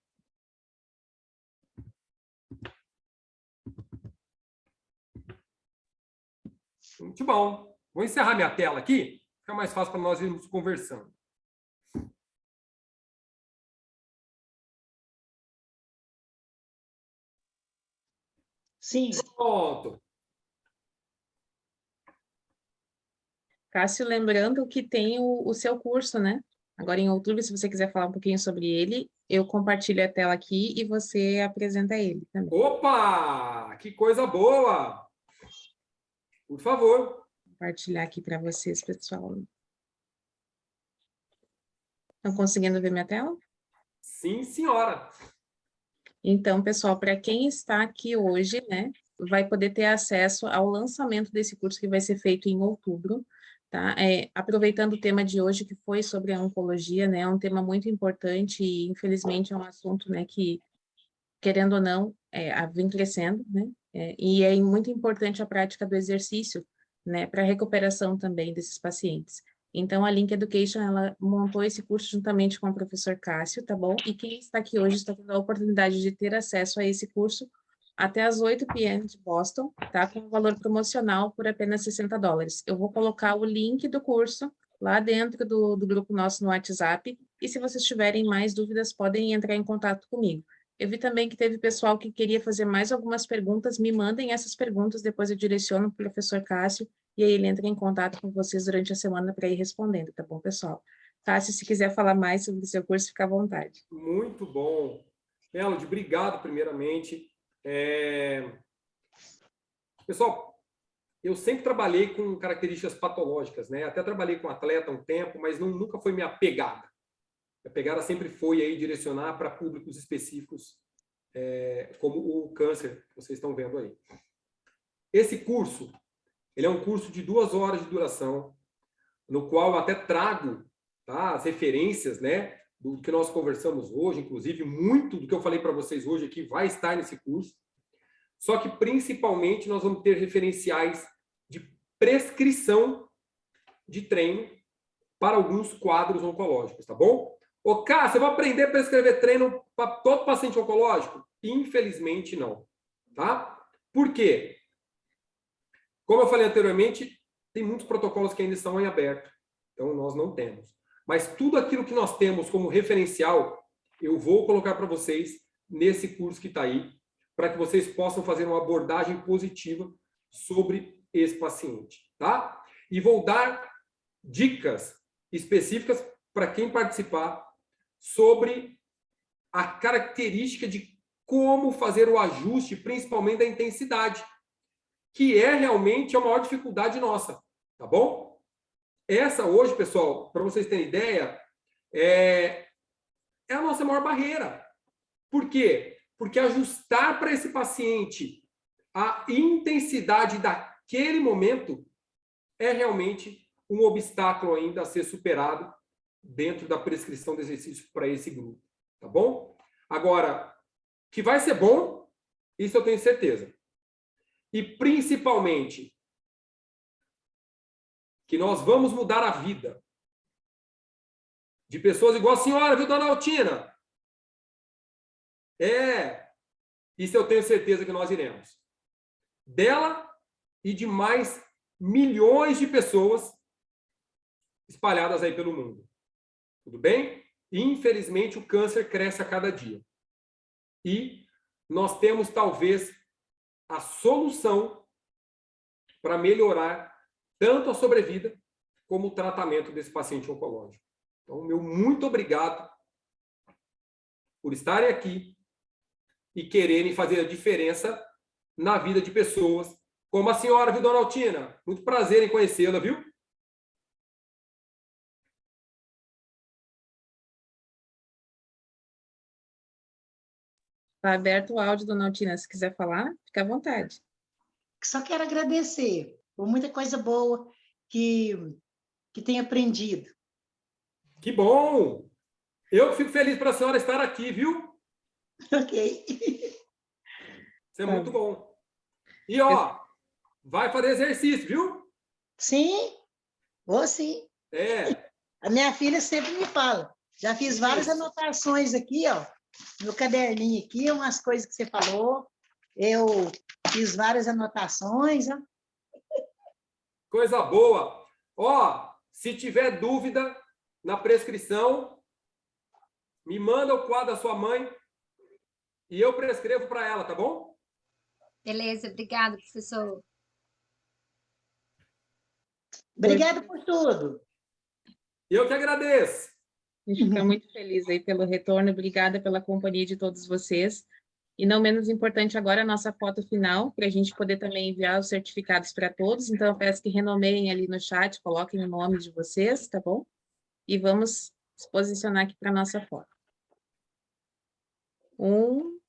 Muito bom. Vou encerrar minha tela aqui, fica mais fácil para nós irmos conversando. Sim. Pronto. Cássio, lembrando que tem o seu curso, né? Agora em outubro, se você quiser falar um pouquinho sobre ele, eu compartilho a tela aqui e você apresenta ele também. Opa! Que coisa boa! Por favor. Vou compartilhar aqui para vocês, pessoal. Estão conseguindo ver minha tela? Sim, senhora. Então, pessoal, para quem está aqui hoje, né, vai poder ter acesso ao lançamento desse curso que vai ser feito em outubro, tá? Aproveitando o tema de hoje, que foi sobre a oncologia, né, é um tema muito importante e, infelizmente, é um assunto, né, que, querendo ou não, vem crescendo, né, e é muito importante a prática do exercício, né, para a recuperação também desses pacientes. Então, a Link Education, ela montou esse curso juntamente com o professor Cássio, tá bom? E quem está aqui hoje está tendo a oportunidade de ter acesso a esse curso até às 8 p.m. de Boston, tá? Com um valor promocional por apenas $60. Eu vou colocar o link do curso lá dentro do grupo nosso no WhatsApp, e se vocês tiverem mais dúvidas, podem entrar em contato comigo. Eu vi também que teve pessoal que queria fazer mais algumas perguntas. Me mandem essas perguntas, depois eu direciono para o professor Cássio, e aí ele entra em contato com vocês durante a semana para ir respondendo, tá bom, pessoal? Cássio, se quiser falar mais sobre o seu curso, fica à vontade. Muito bom. Melody, obrigado, primeiramente. Pessoal, eu sempre trabalhei com características patológicas, né? Até trabalhei com atleta um tempo, mas nunca foi minha pegada. A pegada sempre foi aí direcionar para públicos específicos, como o câncer, que vocês estão vendo aí. Esse curso, ele é um curso de 2 horas de duração, no qual eu até trago, tá, as referências, né, do que nós conversamos hoje, inclusive muito do que eu falei para vocês hoje aqui vai estar nesse curso. Só que, principalmente, nós vamos ter referenciais de prescrição de treino para alguns quadros oncológicos, tá bom? Ô, Cássio, eu vou aprender a prescrever treino para todo paciente oncológico? Infelizmente, não. Tá? Por quê? Como eu falei anteriormente, tem muitos protocolos que ainda estão em aberto. Então, nós não temos. Mas tudo aquilo que nós temos como referencial, eu vou colocar para vocês nesse curso que está aí, para que vocês possam fazer uma abordagem positiva sobre esse paciente. Tá? E vou dar dicas específicas para quem participar sobre a característica de como fazer o ajuste, principalmente da intensidade, que é realmente a maior dificuldade nossa, tá bom? Essa hoje, pessoal, para vocês terem ideia, é a nossa maior barreira. Por quê? Porque ajustar para esse paciente a intensidade daquele momento é realmente um obstáculo ainda a ser superado dentro da prescrição de exercício para esse grupo, tá bom? Agora, que vai ser bom, isso eu tenho certeza. E, principalmente, que nós vamos mudar a vida de pessoas igual a senhora, viu, dona Altina? Isso eu tenho certeza que nós iremos. Dela e de mais milhões de pessoas espalhadas aí pelo mundo. Tudo bem? Infelizmente, o câncer cresce a cada dia. E nós temos, talvez, a solução para melhorar tanto a sobrevida como o tratamento desse paciente oncológico. Então, meu muito obrigado por estarem aqui e quererem fazer a diferença na vida de pessoas como a senhora, viu, dona Altina? Muito prazer em conhecê-la, viu? Está aberto o áudio, dona Altina, se quiser falar, fica à vontade. Só quero agradecer por muita coisa boa que tenho aprendido. Que bom! Eu fico feliz para a senhora estar aqui, viu? Ok. Isso é muito bom. E, ó, vai fazer exercício, viu? Sim, vou sim. A minha filha sempre me fala. Já fiz várias anotações aqui, ó. No caderninho aqui, umas coisas que você falou. Eu fiz várias anotações, ó. Coisa boa. Ó, se tiver dúvida na prescrição, me manda o quadro da sua mãe e eu prescrevo para ela, tá bom? Beleza, obrigada, professor. Obrigada por tudo. Eu que agradeço. A gente fica muito feliz aí pelo retorno, obrigada pela companhia de todos vocês. E não menos importante agora a nossa foto final, para a gente poder também enviar os certificados para todos. Então, eu peço que renomeiem ali no chat, coloquem o nome de vocês, tá bom? E vamos se posicionar aqui para a nossa foto. 1,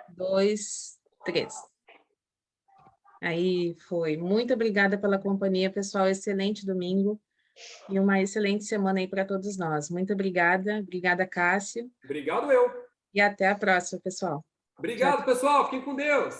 2, 3. Aí foi. Muito obrigada pela companhia, pessoal. Excelente domingo. E uma excelente semana aí para todos nós. Muito obrigada. Obrigada, Cássio. Obrigado eu. E até a próxima, pessoal. Obrigado, pessoal. Fiquem com Deus.